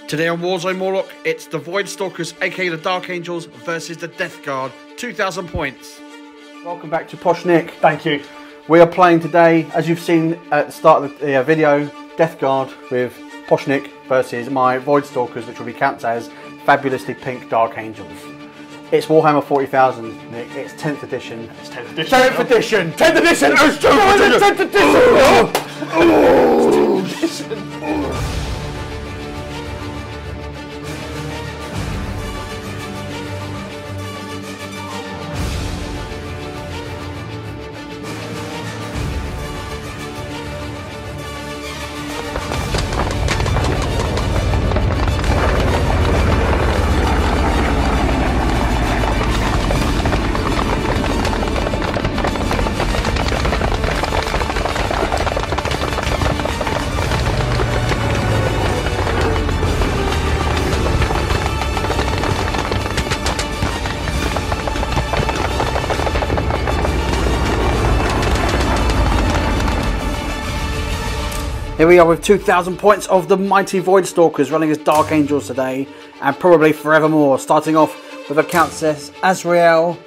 Today on Warzone Morloc, it's the Void Stalkers, aka the Dark Angels, versus the Death Guard. 2,000 points. Welcome back to Posh Nick. Thank you. We are playing today, as you've seen at the start of the video, Death Guard with Posh Nick versus my Void Stalkers, which will be capped as fabulously pink Dark Angels. It's Warhammer 40,000, Nick. It's 10th edition. It's 10th edition. 10th edition! 10th edition! It's 10th edition! Here we are with 2,000 points of the mighty Void Stalkers running as Dark Angels today, and probably forevermore. Starting off with a count says Azreal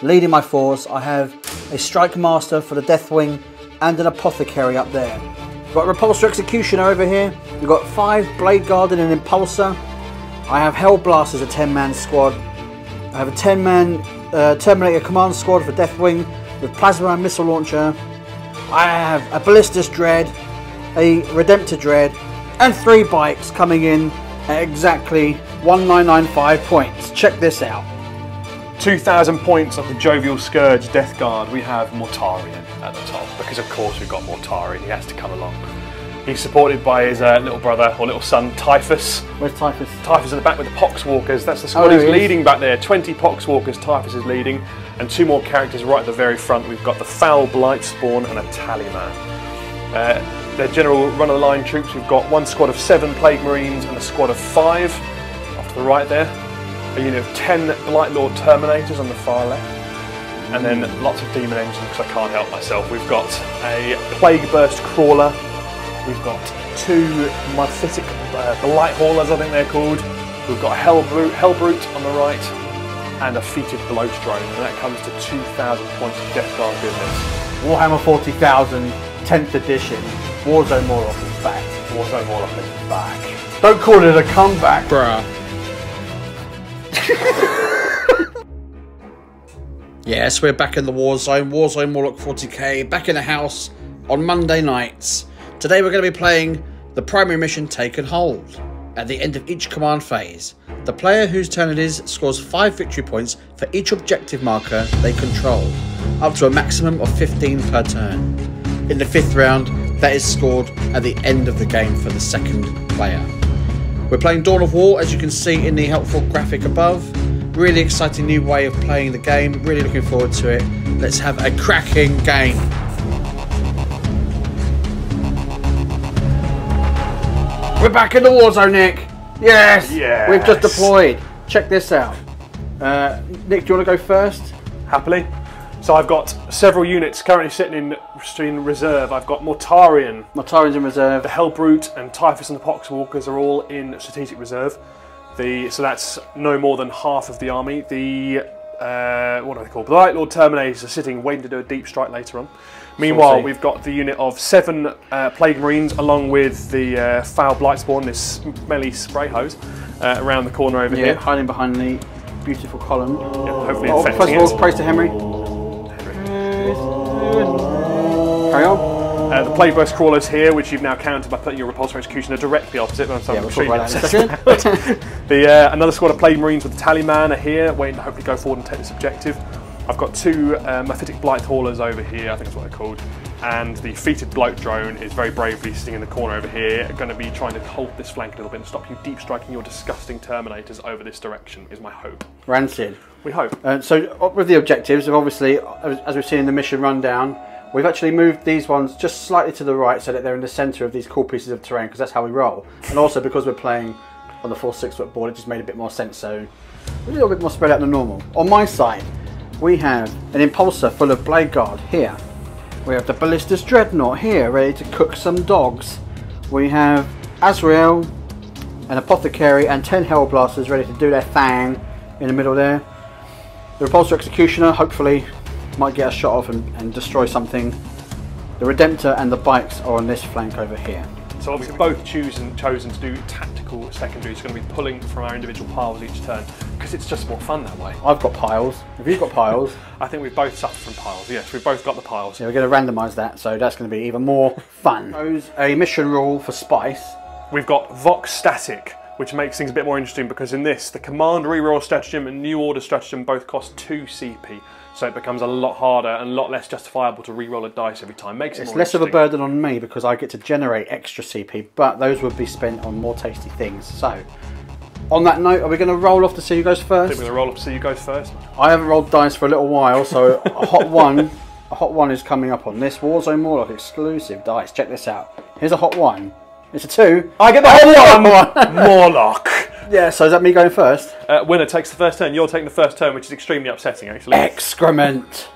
leading my force. I have a Strike Master for the Deathwing and an Apothecary up there. We've got a Repulsor Executioner over here. We've got 5 Blade Guard and an Impulsor. I have Hellblast as a 10-man squad. I have a 10-man Terminator Command Squad for Deathwing with Plasma and Missile Launcher. I have a Ballistus Dread, a Redemptor Dread, and 3 bikes coming in at exactly 1995 points. Check this out. 2,000 points of the Jovial Scourge Death Guard. We have Mortarion at the top, because of course we've got Mortarion. He has to come along. He's supported by his little brother or little son, Typhus. Where's Typhus? Typhus at the back with the Poxwalkers. That's the squad he's leading back there. 20 Poxwalkers, Typhus is leading, and 2 more characters right at the very front. We've got the Foul Blightspawn and a Tallyman. Their general run-of-the-line troops, we've got 1 squad of 7 Plague Marines and a squad of 5 off to the right there. A unit of 10 Blight Lord Terminators on the far left. And then lots of Demon Engines, because I can't help myself. We've got a Plague Burst Crawler. We've got 2 Mephitic Blight Haulers, I think they're called. We've got a Hellbrute on the right and a Feated Bloat Drone. And that comes to 2,000 points of Death Guard goodness. Warhammer 40,000, 10th edition. Warzone Morloc is back. Warzone Morloc is back. Don't call it a comeback, bruh. Yes, we're back in the Warzone. Warzone Morloc 40k, back in the house on Monday nights. Today we're going to be playing the primary mission Taken Hold. At the end of each command phase, the player whose turn it is scores 5 victory points for each objective marker they control, up to a maximum of 15 per turn. In the 5th round, that is scored at the end of the game for the second player. We're playing Dawn of War, as you can see in the helpful graphic above. Really exciting new way of playing the game. Really looking forward to it. Let's have a cracking game. We're back in the Warzone, Nick. Yes! Yes! We've just deployed. Check this out. Nick, do you want to go first? Happily. So I've got several units currently sitting in reserve. I've got Mortarion. Mortarion's in reserve. The Hellbrute and Typhus and the Poxwalkers are all in strategic reserve. So that's no more than half of the army. The what are they called? Blight Lord Terminators are sitting waiting to do a deep strike later on. Meanwhile, we've got the unit of 7 Plague Marines along with the Foul Blightspawn, this smelly spray hose, around the corner over here. Hiding behind the beautiful column. Yeah, hopefully first of all, praise to Henry. Carry on. The Plague Burst Crawlers here, which you've now counted by putting your Repulsor Executioner directly opposite. We'll talk about that in a second. Another squad of Plague Marines with the Tallyman are here, waiting to hopefully go forward and take this objective. I've got 2 Mephitic Blight Haulers over here, I think that's what they're called. And the Feated Bloat Drone is very bravely sitting in the corner over here, going to be trying to hold this flank a little bit and stop you deep striking your disgusting Terminators over this direction, is my hope. Rancid. We hope. So with the objectives, obviously, as we've seen in the mission rundown, we've actually moved these ones just slightly to the right so that they're in the centre of these cool pieces of terrain, because that's how we roll. And also because we're playing on the full 6-foot board, it just made a bit more sense, so a little bit more spread out than normal. On my side, we have an Impulsor full of Blade Guard here. We have the Ballistus Dreadnought here, ready to cook some dogs. We have Azreal, an Apothecary and 10 Hellblasters ready to do their thing in the middle there. The Repulsor Executioner hopefully might get a shot off and destroy something. The Redemptor and the Bikes are on this flank over here. So obviously both chosen to do tactical secondaries. It's going to be pulling from our individual piles each turn because it's just more fun that way. I've got piles. Have you got piles? I think we've both suffered from piles. Yes, we've both got the piles. Yeah, we're going to randomise that, so that's going to be even more fun. A mission rule for Spice. We've got Vox Static, which makes things a bit more interesting because in this, the Command Reroll stratagem and New Order stratagem both cost 2 CP. So it becomes a lot harder and a lot less justifiable to re-roll a dice every time. Makes it It's more less of a burden on me because I get to generate extra CP, but those would be spent on more tasty things. So, on that note, are we going to roll off to see who goes I first? think we're going to roll up to see who goes first. I haven't rolled dice for a little while, so a hot one is coming up on this Warzone Morloc exclusive dice. Check this out. Here's a hot one. It's a 2. I get the hot one! Morloc! Yeah, so is that me going first? Winner takes the first turn. You're taking the first turn, which is extremely upsetting, actually. Excrement!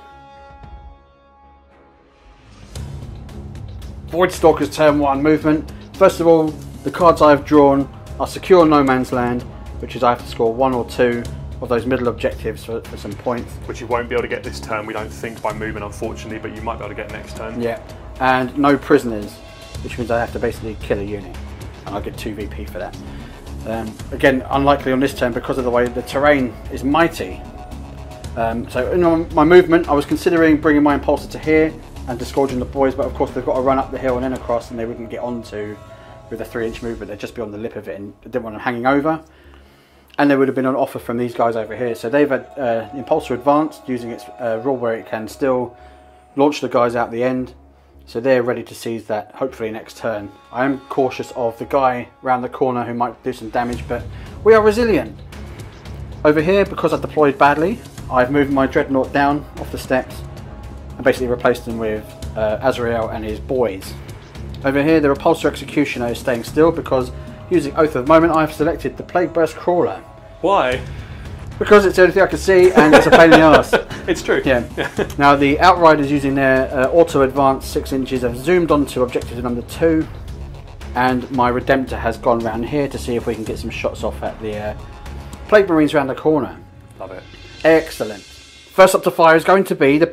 Void Stalkers turn 1 movement. First of all, the cards I've drawn are Secure No Man's Land, which is I have to score 1 or 2 of those middle objectives for some points. Which you won't be able to get this turn, we don't think, by movement, unfortunately, but you might be able to get next turn. Yeah, and no prisoners, which means I have to basically kill a unit, and I'll get 2 VP for that. Again, unlikely on this turn because of the way the terrain is mighty. So in my movement, I was considering bringing my Impulsor to here and disgorging the boys, but of course they've got to run up the hill and then across, and they wouldn't get onto with a 3-inch movement. They'd just be on the lip of it, and I didn't want them hanging over. And there would have been an offer from these guys over here. So they've had Impulsor advanced using its rule where it can still launch the guys out the end. So they're ready to seize that, hopefully next turn. I am cautious of the guy round the corner who might do some damage, but we are resilient. Over here, because I deployed badly, I've moved my Dreadnought down off the steps and basically replaced them with Azreal and his boys. Over here, the Repulsor Executioner is staying still because using Oath of Moment, I've selected the Plague Burst Crawler. Why? Because it's the only thing I can see and it's a pain in the arse. It's true. Yeah. Now the Outriders using their auto advance 6 inches have zoomed onto objective number 2, and my Redemptor has gone round here to see if we can get some shots off at the Plague Marines round the corner. Love it. Excellent. First up to fire is going to be the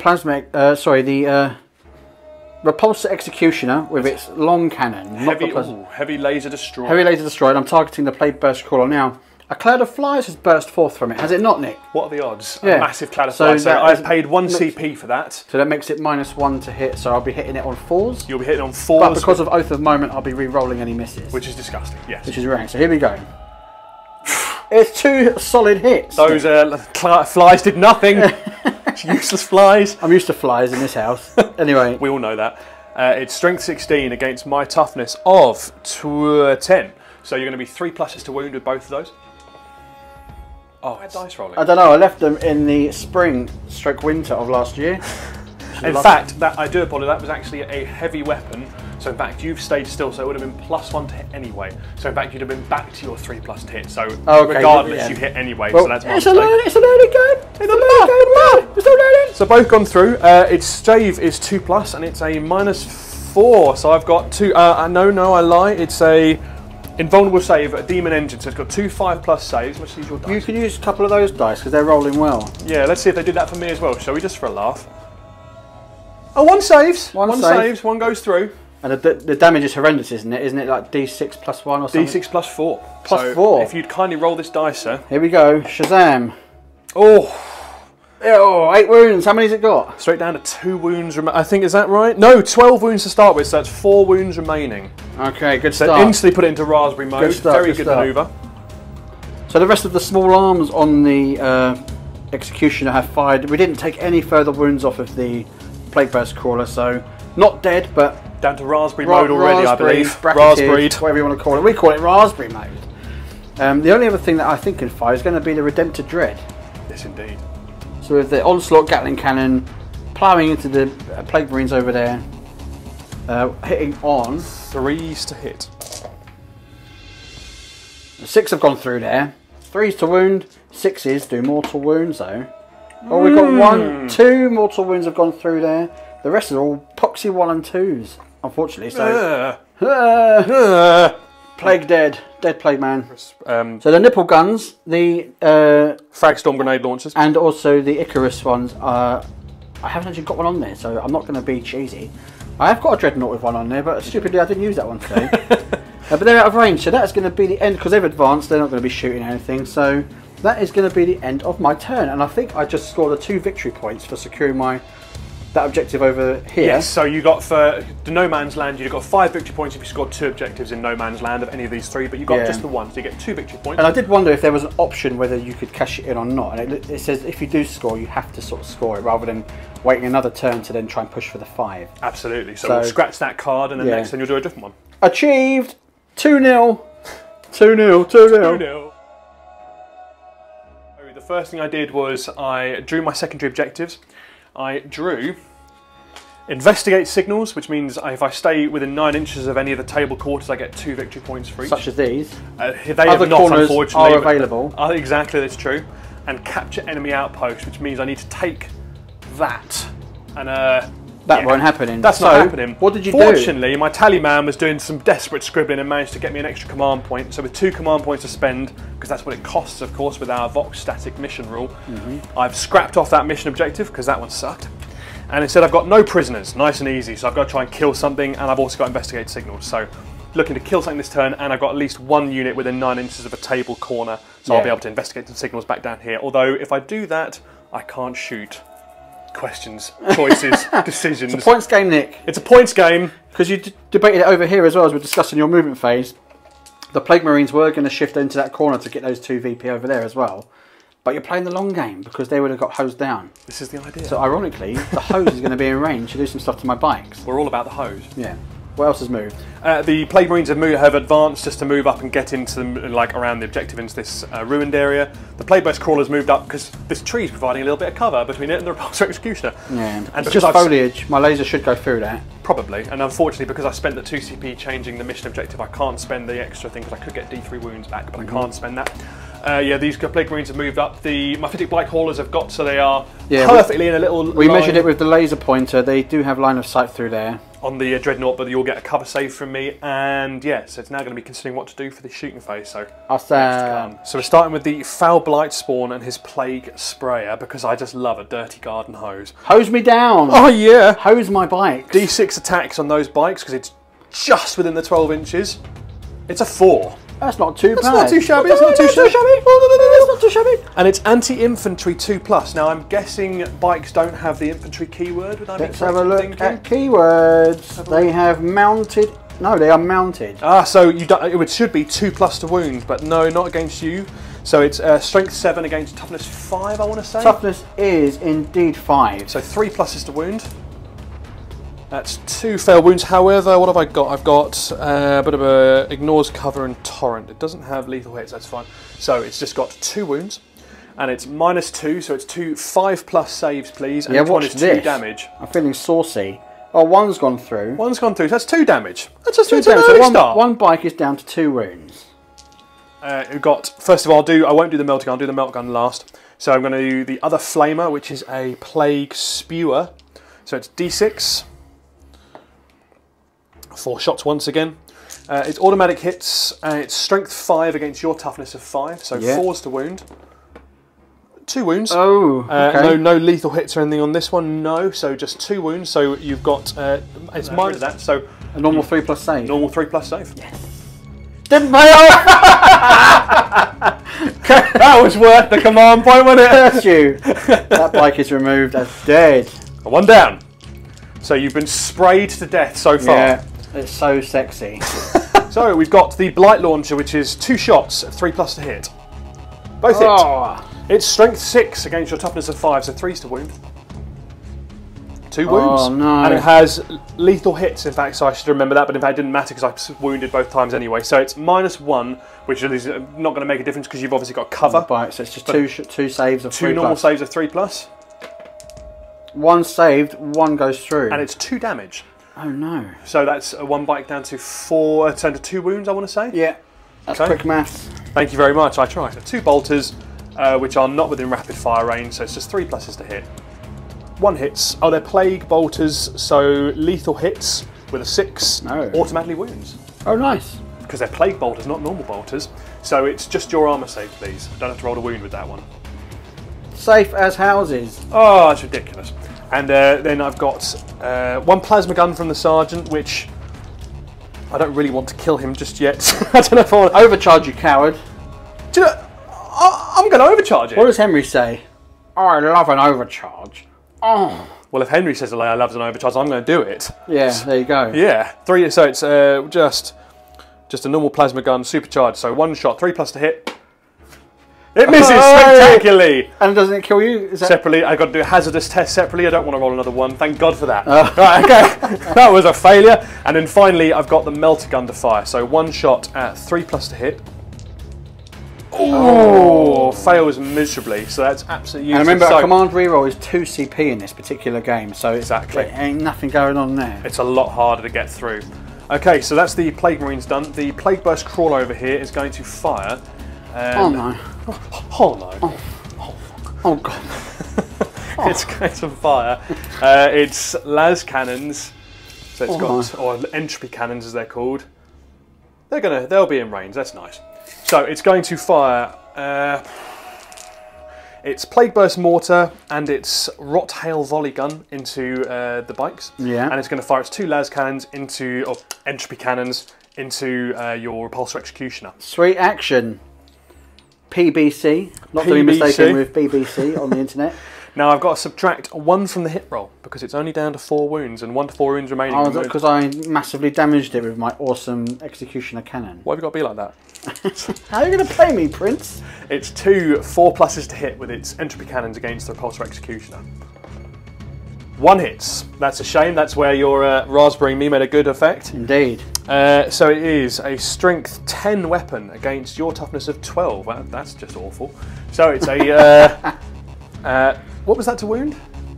Repulsor Executioner with its long cannon. Heavy laser destroyer. Heavy laser destroyer. And I'm targeting the Plague Burst Crawler now. A cloud of flies has burst forth from it, has it not, Nick? What are the odds? Yeah. A massive cloud of flies. So I've paid 1 CP for that. So that makes it -1 to hit, so I'll be hitting it on 4s. You'll be hitting on 4s. But because of Oath of Moment, I'll be re-rolling any misses. Which is disgusting, yes. Which is rank. So here we go. It's 2 solid hits. Those flies did nothing. Useless flies. I'm used to flies in this house. Anyway. We all know that. It's strength 16 against my toughness of 10. So you're going to be 3 pluses to wound with both of those. Oh, dice rolling. I don't know, I left them in the spring/winter of last year. In fact, I do apologise, that was actually a heavy weapon. So in fact, you've stayed still, so it would have been +1 to hit anyway. So in fact, you'd have been back to your 3+ to hit. So regardless, you hit anyway. Well, so that's it's a learning game. It's still learning. So both gone through. Its stave is 2+, and it's a -4. So I've got 2. No, I lie. It's a invulnerable save, a demon engine. So it's got 2 5+ saves. Let's use your dice. You can use a couple of those dice because they're rolling well. Yeah, let's see if they did that for me as well. Shall we, just for a laugh? Oh, 1 saves. One saves. 1 goes through. And the damage is horrendous, isn't it? Isn't it like D6 +1 or something? D6 +4. +4. If you'd kindly roll this dice, sir. Here we go. Shazam. Oh. 8 wounds. How many's it got? Straight down to 2 wounds. I think, is that right? No, 12 wounds to start with, so that's 4 wounds remaining. Okay, good start. So instantly put it into raspberry mode. Good start, Very good manoeuvre. So the rest of the small arms on the Executioner have fired. We didn't take any further wounds off of the Plague Burst Crawler, so not dead, but down to raspberry mode already, I believe. Raspberry, whatever you want to call it. We call it raspberry mode. The only other thing that I think can fire is going to be the Redemptor Dread. Yes, indeed. So with the Onslaught Gatling Cannon ploughing into the Plague Marines over there, hitting on 3s to hit. 6 have gone through there. 3s to wound, 6s do mortal wounds though. Oh, we've got 2 mortal wounds have gone through there. The rest are all poxy 1 and 2s, unfortunately. So Plague dead. Dead Plague Man. So the nipple guns, the frag storm grenade launchers, and also the Icarus ones. I haven't actually got one on there, so I'm not going to be cheesy. I have got a Dreadnought with one on there, but stupidly I didn't use that one today. But they're out of range, so that's going to be the end, because they've advanced, they're not going to be shooting anything, so that is going to be the end of my turn. And I think I just scored 2 victory points for securing that objective over here. Yes, so you got for the No Man's Land, you got 5 victory points if you scored 2 objectives in No Man's Land of any of these 3, but you got just the 1, so you get 2 victory points. And I did wonder if there was an option whether you could cash it in or not, and it says if you do score, you have to sort of score it rather than waiting another turn to then try and push for the 5. Absolutely, so we'll scratch that card and then next turn you'll do a different one. Achieved! 2-0! 2-0, 2-0. 2-0. The first thing I did was I drew my secondary objectives. I drew investigate signals, which means if I stay within 9 inches of any of the table quarters, I get 2 victory points for each. Such as these. They have not, unfortunately. Are available. Exactly, that's true. And capture enemy outpost, which means I need to take that. And that won't happen. That's not happening. What did you do? Fortunately, my tally man was doing some desperate scribbling and managed to get me an extra command point. So with 2 command points to spend, because that's what it costs, of course, with our Vox static mission rule, I've scrapped off that mission objective because that one sucked. And instead I've got no prisoners, nice and easy. So I've got to try and kill something, and I've also got investigate signals. So looking to kill something this turn, and I've got at least 1 unit within 9 inches of a table corner. So I'll be able to investigate some signals back down here. Although if I do that, I can't shoot. Questions, choices, decisions. It's a points game, Nick. It's a points game. Because you debated it over here as well as we're discussing your movement phase. The Plague Marines were going to shift into that corner to get those 2 VP over there as well. But you're playing the long game because they would have got hosed down. This is the idea. So ironically, the hose is going to be in range to do some stuff to my bikes. We're all about the hose. Yeah. What else has moved? The Plague Marines have advanced just to move up and get into them, like around the objective into this ruined area. The Plague Burst Crawler's moved up because this tree is providing a little bit of cover between it and the Repulsor Executioner. Yeah, and it's just foliage. My laser should go through that. Probably, and unfortunately because I spent the 2 CP changing the mission objective, I can't spend the extra thing because I could get D3 wounds back, but I can't spend that. Yeah, these Plague Marines have moved up. The Mephitic Blight Haulers have got, so they are perfectly in a little We line. measured it with the laser pointer. They do have line of sight through there. On the Dreadnought, but you'll get a cover save from me, and yeah, so it's now going to be considering what to do for this shooting phase. So, so we're starting with the Foul Blight Spawn and his Plague Sprayer, because I just love a dirty garden hose. Hose me down! Oh yeah! Hose my bike. D6 attacks on those bikes, because it's just within the 12 inches. It's a 4. That's not too bad. That's not too shabby. That's not too shabby. That's not too shabby. And it's anti-infantry 2+. Now I'm guessing bikes don't have the infantry keyword. Would I be Let's have a look at keywords. They have mounted. No, they are mounted. Ah, so it should be 2+ to wound, but no, not against you. So it's strength 7 against toughness 5. I want to say. Toughness is indeed 5. So 3+ is to wound. That's 2 fail wounds. However, what have I got? I've got a bit of a ignores cover and torrent. It doesn't have lethal hits. That's fine. So it's just got 2 wounds, and it's -2. So it's 2 5+ saves, please. And each one is 2 damage. I'm feeling saucy. Oh, one's gone through. One's gone through. So that's 2 damage. That's just 2 damage. So one bike is down to 2 wounds. We've got. First of all, I won't do the melting gun. I'll do the melt gun last. So I'm going to do the other flamer, which is a plague spewer. So it's D6. 4 shots once again. It's automatic hits. It's strength 5 against your toughness of 5, so 4's to wound. 2 wounds. Oh, okay. No lethal hits or anything on this one. No, so just 2 wounds. So you've got it's minus that. So a normal 3+ save. Normal 3+ save. Yes. Didn't pay off. That was worth the command point, wasn't it? Curse you. That bike is removed as dead. 1 down. So you've been sprayed to death so far. Yeah. It's so sexy. So we've got the Blight Launcher, which is 2 shots, 3+ to hit. Both hit. It's strength 6 against your toughness of 5, so 3's to wound. 2 wounds. Oh no. And it has lethal hits, in fact, so I should remember that, but in fact it didn't matter because I was wounded both times anyway. So it's -1, which is not going to make a difference because you've obviously got cover. So it's just 2 saves of 3+. 2 normal saves of 3+. 1 saved, 1 goes through. And it's 2 damage. Oh no. So that's 1 bike down to 4, down to 2 wounds, I want to say? Yeah, that's quick maths. Thank you very much, I tried. So 2 bolters, which are not within rapid fire range, so it's just 3+ to hit. 1 hits. Oh, they're plague bolters, so lethal hits with a 6 automatically wounds. Oh, nice. because they're plague bolters, not normal bolters. So it's just your armour save, please. Don't have to roll a wound with that one. Safe as houses. Oh, that's ridiculous. And then I've got one plasma gun from the sergeant, which I don't really want to kill him just yet. I don't know if I want to overcharge, you coward. Do you know, I'm going to overcharge it. What does Henry say? Oh, I love an overcharge. Oh. Well, if Henry says I love an overcharge, I'm going to do it. Yeah, there you go. Yeah, 3. So it's just a normal plasma gun, supercharged. So 1 shot, 3+ to hit. It misses spectacularly. And doesn't it kill you? Is that... Separately, I've got to do a hazardous test separately. I don't want to roll another one. Thank God for that. Right, okay. That was a failure. And then finally, I've got the melter gun to fire. So 1 shot at 3+ to hit. Oh, fails miserably. So that's absolutely useless. And remember, a command reroll is 2 CP in this particular game. So exactly, ain't nothing going on there. It's a lot harder to get through. Okay, so that's the Plague Marines done. The Plague Burst Crawler over here is going to fire. Oh no. Oh no. Oh fuck. Oh god. It's going to fire. It's las cannons. So it's got, or entropy cannons as they're called. They'll be in range, that's nice. So it's going to fire its Plague Burst Mortar and its Rot Hail Volley Gun into the bikes. Yeah. And it's going to fire its 2 las cannons into, or entropy cannons, into your Repulsor Executioner. Sweet action. PBC, not to be mistaken with BBC on the internet. Now I've got to subtract 1 from the hit roll because it's only down to 4 wounds and 1 to 4 wounds remaining. Oh, that's because I massively damaged it with my awesome Executioner cannon. Why have you got to be like that? How are you going to play me, Prince? It's 2 4+ to hit with its entropy cannons against the Repulsor Executioner. 1 hits. That's a shame. That's where your Raspberry Me made a good effect. Indeed. So it is a strength 10 weapon against your toughness of 12. That's just awful. So it's a... what was that to wound?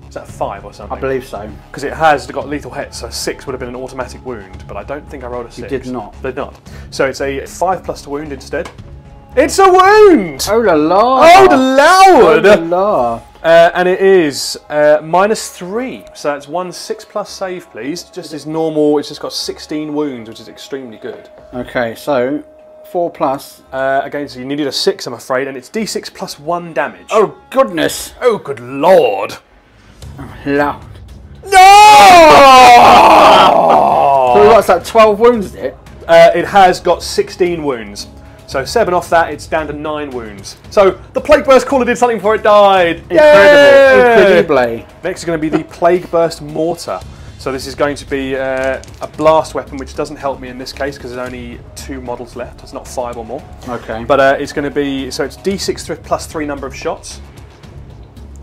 Is that 5 or something? I believe so. Because it has got lethal hit, so 6 would have been an automatic wound, but I don't think I rolled a 6. You did not. Did not. So it's a 5+ to wound instead. It's a wound! Oh la la! Oh the Lord! Oh la la! And it is -3, so that's 1 6+ save, please. Just as normal, it's just got 16 wounds, which is extremely good. Okay, so 4+. Again, so you needed a 6, I'm afraid, and it's D6 + 1 damage. Oh goodness! Oh good Lord! Oh, loud. No! So what's that? 12 wounds, is it? It has got 16 wounds. So 7 off that, it's down to 9 wounds. So the Plague Burst Caller did something before it died. Incredible. Incredibly. Next is going to be the Plague Burst Mortar. So this is going to be a blast weapon, which doesn't help me in this case because there's only 2 models left. It's not 5 or more. Okay. But it's going to be, so it's D6 + 3 number of shots.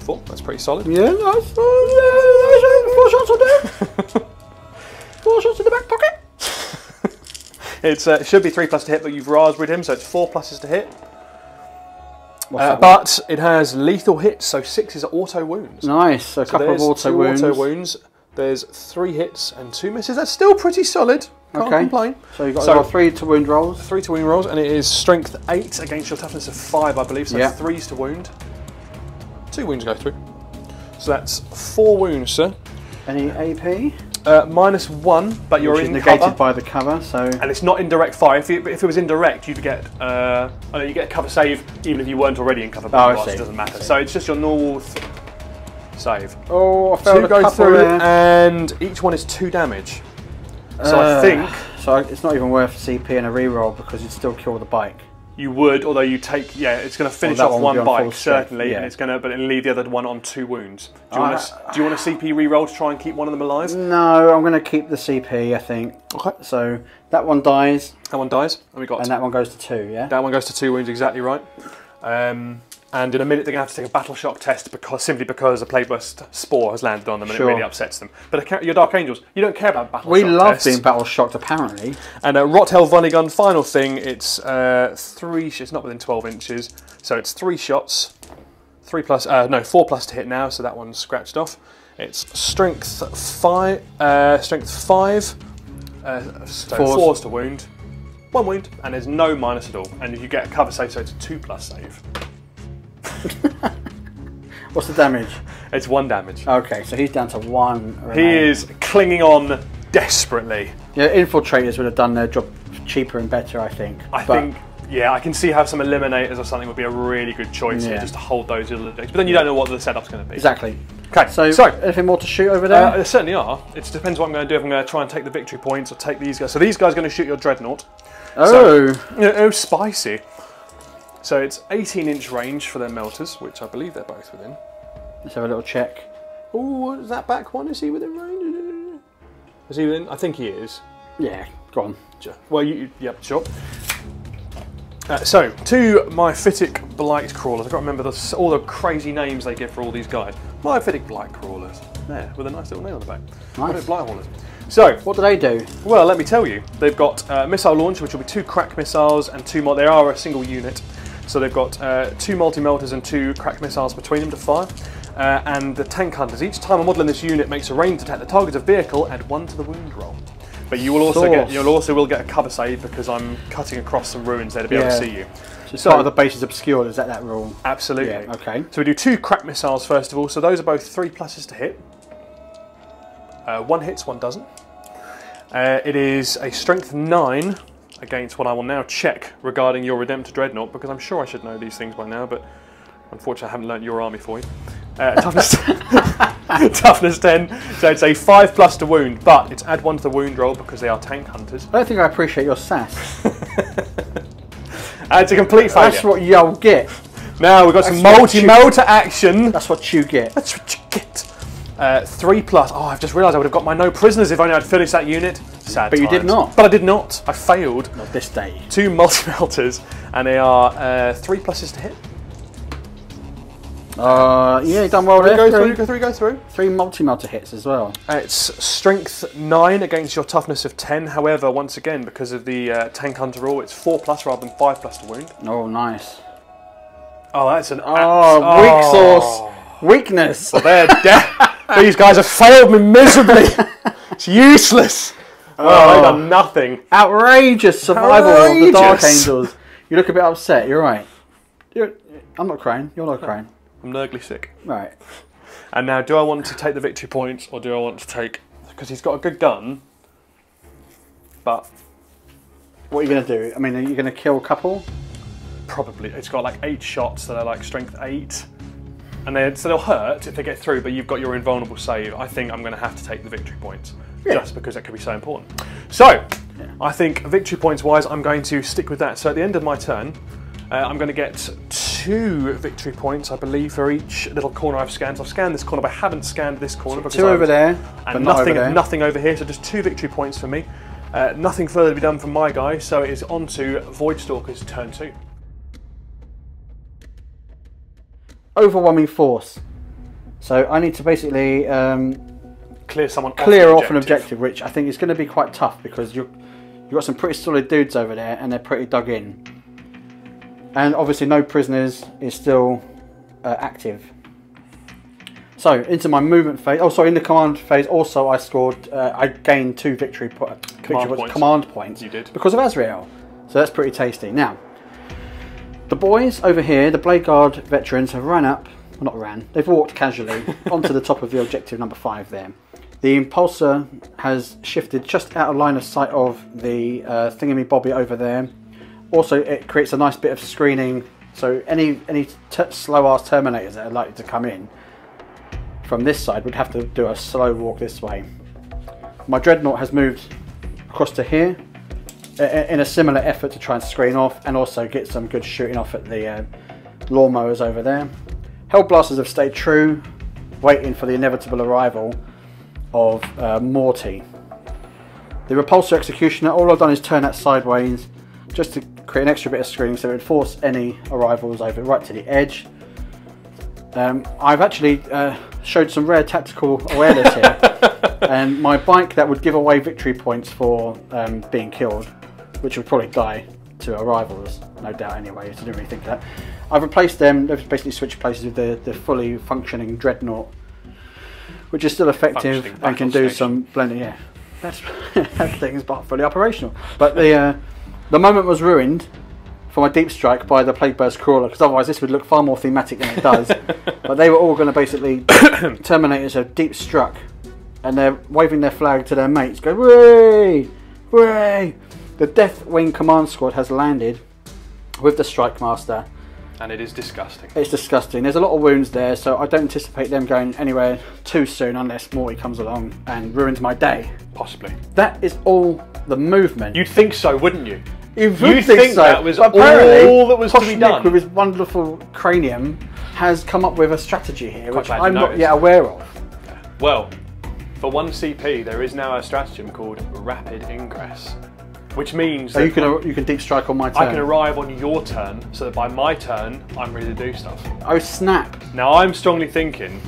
4, that's pretty solid. Yeah, that's 4 shots will do. 4 shots in the back pocket. It should be 3+ to hit, but you've raspberried him, so it's 4+ to hit. But it has lethal hits, so 6 is auto wounds. Nice, so a couple of auto wounds. There's 3 hits and 2 misses. That's still pretty solid. Can't complain. So you've got 3 to wound rolls. 3 to wound rolls, and it is strength 8 against your toughness of 5, I believe. So 3s to wound. 2 wounds go through. So that's 4 wounds, sir. Any AP? -1, but you're in negated cover. by the cover, so... And it's not in direct fire. If it was indirect, you'd get you get a cover save even if you weren't already in cover. But it doesn't matter. So it's just your normal save. Oh, I failed 2 a go couple through, there. and each one is 2 damage. So I think... So it's not even worth CP and a reroll because you'd still kill the bike. You would, although you take, it's going to finish off one bike, certainly, and it's going to, but it'll leave the other one on 2 wounds. Do you want a CP reroll to try and keep one of them alive? No, I'm going to keep the CP, I think. Okay. So that one dies. That one dies, and that one goes to 2, yeah? That one goes to 2 wounds, exactly right. And in a minute they're going to have to take a battle shock test simply because a Plague Burst spore has landed on them and it really upsets them. But your Dark Angels, you don't care about battle shock tests. We love being battle shocked, apparently. And a Rot Hail Volley Gun, final thing, it's 3, it's not within 12 inches, so it's 3 shots, 4+ to hit now, so that one's scratched off. It's strength 5, so 4s to wound, 1 wound, and there's no minus at all. And if you get a cover save, so it's a 2+ save. What's the damage? It's 1 damage. Okay, so he's down to 1 remaining. He is clinging on desperately. Yeah, infiltrators would have done their job cheaper and better, I think. I think, yeah, I can see how some eliminators or something would be a really good choice here, just to hold those little objects. But then you don't know what the setup's going to be. Exactly. Okay, so anything more to shoot over there? There certainly are. It depends what I'm going to do. If I'm going to try and take the victory points or take these guys. So these guys are going to shoot your dreadnought. Oh. So, spicy. So it's 18-inch range for their melters, which I believe they're both within. Let's have a little check. Oh, is that back one? Is he within range? Is he within? I think he is. Yeah, go on. Well, yep, sure. So, to my Mythic Blight Crawlers. I've got to remember all the crazy names they give for all these guys. Mythic Blight Crawlers. There, with a nice little name on the back. Nice. Blight Haulers. So, what do they do? Well, let me tell you. They've got missile launch, which will be 2 crack missiles and 2 they are a single unit. So they've got 2 multi-melters and 2 crack missiles between them to fire. And the tank hunters. Each time a model in this unit makes a range attack the target's vehicle, add 1 to the wound roll. But you will also get a cover save because I'm cutting across some ruins there to be able to see you. So part of the base is obscured, is that rule? Absolutely. Yeah, okay. So we do 2 crack missiles first of all. So those are both 3 pluses to hit. 1 hits, 1 doesn't. It is a strength 9 against what I will now check regarding your Redemptor Dreadnought, because I'm sure I should know these things by now, but unfortunately I haven't learnt your army for you. Toughness, toughness 10, so it's a 5+ to wound, but it's add 1 to the wound roll because they are tank hunters. I don't think I appreciate your sass. It's a complete failure. That's what you'll get. Now we've got some multi-melter action. That's what you get. That's what you get. 3+. Oh, I've just realised I would have got my no prisoners if only I'd finished that unit. Sad But times. you did not. But I did not. I failed. Not this day. 2 multi-melters, and they are 3 pluses to hit. Yeah, you done well there. Go through. 3 multi-melter hits as well. It's strength 9 against your toughness of 10. However, once again, because of the tank hunter rule, it's 4+ rather than 5+ to wound. Oh, nice. Oh, that's an weak sauce. Weakness. Well, they're dead. These guys have failed me miserably. It's useless. Oh, they've done nothing. Outrageous survival of the Dark Angels. You look a bit upset. You're right. I'm not crying. You're not crying. I'm nergly sick. Right. And now, do I want to take the victory points, or do I want to take... Because he's got a good gun, but... What are you going to do? I mean, are you going to kill a couple? Probably. It's got like 8 shots that are like strength 8. And so they'll hurt if they get through, but you've got your invulnerable save. I think I'm going to have to take the victory points, just because that could be so important. So, I think victory points wise, I'm going to stick with that. So at the end of my turn, I'm going to get 2 victory points, I believe, for each little corner I've scanned. So I've scanned this corner, but I haven't scanned this corner. So 2 over there, and nothing over here, so just 2 victory points for me. Nothing further to be done from my guy, so it is on to Void Stalkers turn 2. Overwhelming force. So I need to basically clear off an objective, which I think is going to be quite tough because you've got some pretty solid dudes over there and they're pretty dug in. And obviously no prisoners is still active. So into my movement phase, in the command phase also I gained 2 command points. You did. Because of Azreal. So that's pretty tasty. Now, the boys over here, the Blade Guard veterans, have they've walked casually onto the top of the objective number 5 there. The Impulsor has shifted just out of line of sight of the thingamybobby over there. Also, it creates a nice bit of screening, so any slow-ass Terminators that are likely to come in from this side would have to do a slow walk this way. My Dreadnought has moved across to here in a similar effort to try and screen off and also get some good shooting off at the lawnmowers over there. Hellblasters have stayed true, waiting for the inevitable arrival of Morty. The Repulsor Executioner, all I've done is turn that sideways just to create an extra bit of screening so it would force any arrivals over right to the edge. I've actually showed some rare tactical awareness here, and my bike that would give away victory points for being killed, which would probably die to arrivals, no doubt anyway, so I didn't really think of that. I've replaced them, they've basically switched places with the fully functioning Dreadnought, which is still effective and can do some blending. Yeah, that thing is fully operational. But the moment was ruined for my deep strike by the Plague Burst Crawler, because otherwise this would look far more thematic than it does. But they were all going to basically, Terminators have deep struck, and they're waving their flag to their mates, go, "Hooray! Hooray!" The Deathwing Command Squad has landed with the Strike Master. And it is disgusting. It's disgusting. There's a lot of wounds there, so I don't anticipate them going anywhere too soon unless Morty comes along and ruins my day. Possibly. That is all the movement. You'd think so, wouldn't you? You'd think so. that was but all that was to be Nick, done. with his wonderful cranium, has come up with a strategy here, Quite which glad I'm you not noticed. yet aware of. Well, for 1 CP, there is now a stratagem called Rapid Ingress, which means So that you can deep strike on my turn. I can arrive on your turn, so that by my turn, I'm ready to do stuff. Oh snap! Now, I'm strongly thinking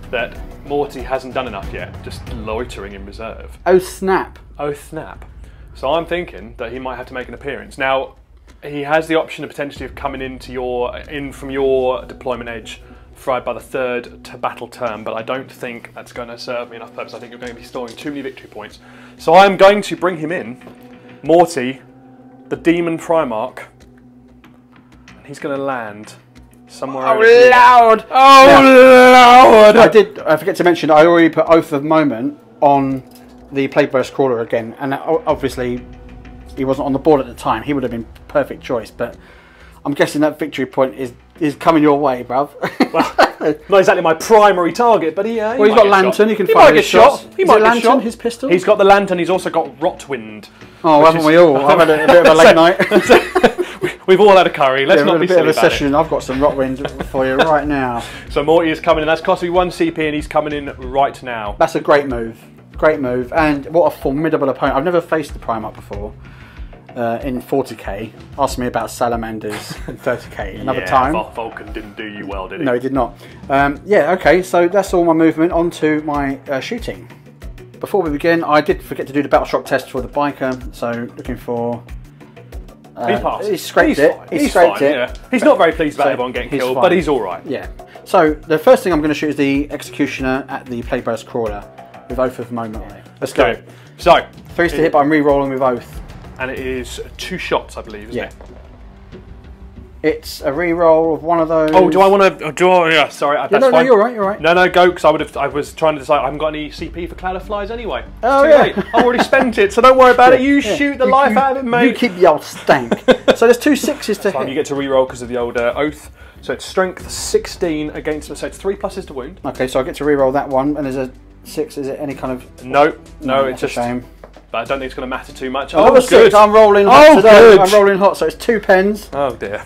that Morty hasn't done enough yet, just loitering in reserve. Oh snap! Oh snap. So I'm thinking that he might have to make an appearance. Now, he has the option of potentially of coming in from your deployment edge fried by the 3rd to battle turn, but I don't think that's going to serve me enough purpose. I think you're going to be storing too many victory points. So I'm going to bring him in, Morty, the Demon Primarch, and he's going to land somewhere over here. Loud! Oh, loud! I forget to mention, I already put Oath of Moment on the Plague Burst Crawler again, and obviously he wasn't on the board at the time. He would have been perfect choice, but I'm guessing that victory point is coming your way, bruv. Well, not exactly my primary target, but he's got Lantern. He can he fire might get his shots. shot. He Is might it get Lantern, shot. his pistol? He's got the Lantern. He's also got Rotwind. Oh, haven't we all? I've had a bit of a late night. We've all had a curry. Let's not be silly a bit of a about session. I've got some Rotwind for you right now. So Morty is coming in. That's cost me 1 CP, and he's coming in right now. That's a great move. Great move, and what a formidable opponent. I've never faced the Primarch before in 40k. Ask me about Salamanders in 30k another time. Vulcan didn't do you well, did he? No, he did not. Yeah, okay, so that's all my movement. On to my shooting. Before we begin, I did forget to do the battle shock test for the biker, so looking for... he passed. He scraped it. Fine. He scraped it. Yeah. He's not very pleased about So everyone getting he's killed, fine. but he's all right. Yeah. So the first thing I'm going to shoot is the Executioner at the Plague Burst Crawler with Oath of Moment. Let's go. Okay. So 3's to hit, but I'm re-rolling with Oath. and it is 2 shots, I believe, isn't it? It's a re-roll of one of those. Oh, do I want to? Yeah, sorry, that's no, fine. you're right. You're right. No, go, because I was trying to decide. I haven't got any CP for Cloud of Flies anyway. Oh, Too yeah. late. I've already spent it, so don't worry about it. You shoot the life out of it, mate. You keep your stank. So there's 2 6s to You hit. get to re-roll because of the old oath. So it's strength 16 against. So it's 3 pluses to wound. Okay, so I get to re-roll that one, and there's a 6. Is it any kind of? No, that's it's just. a shame. But I don't think it's going to matter too much. Oh, good. 6. I'm rolling hot Oh, today. good. I'm rolling hot. So it's 2 pens. Oh dear.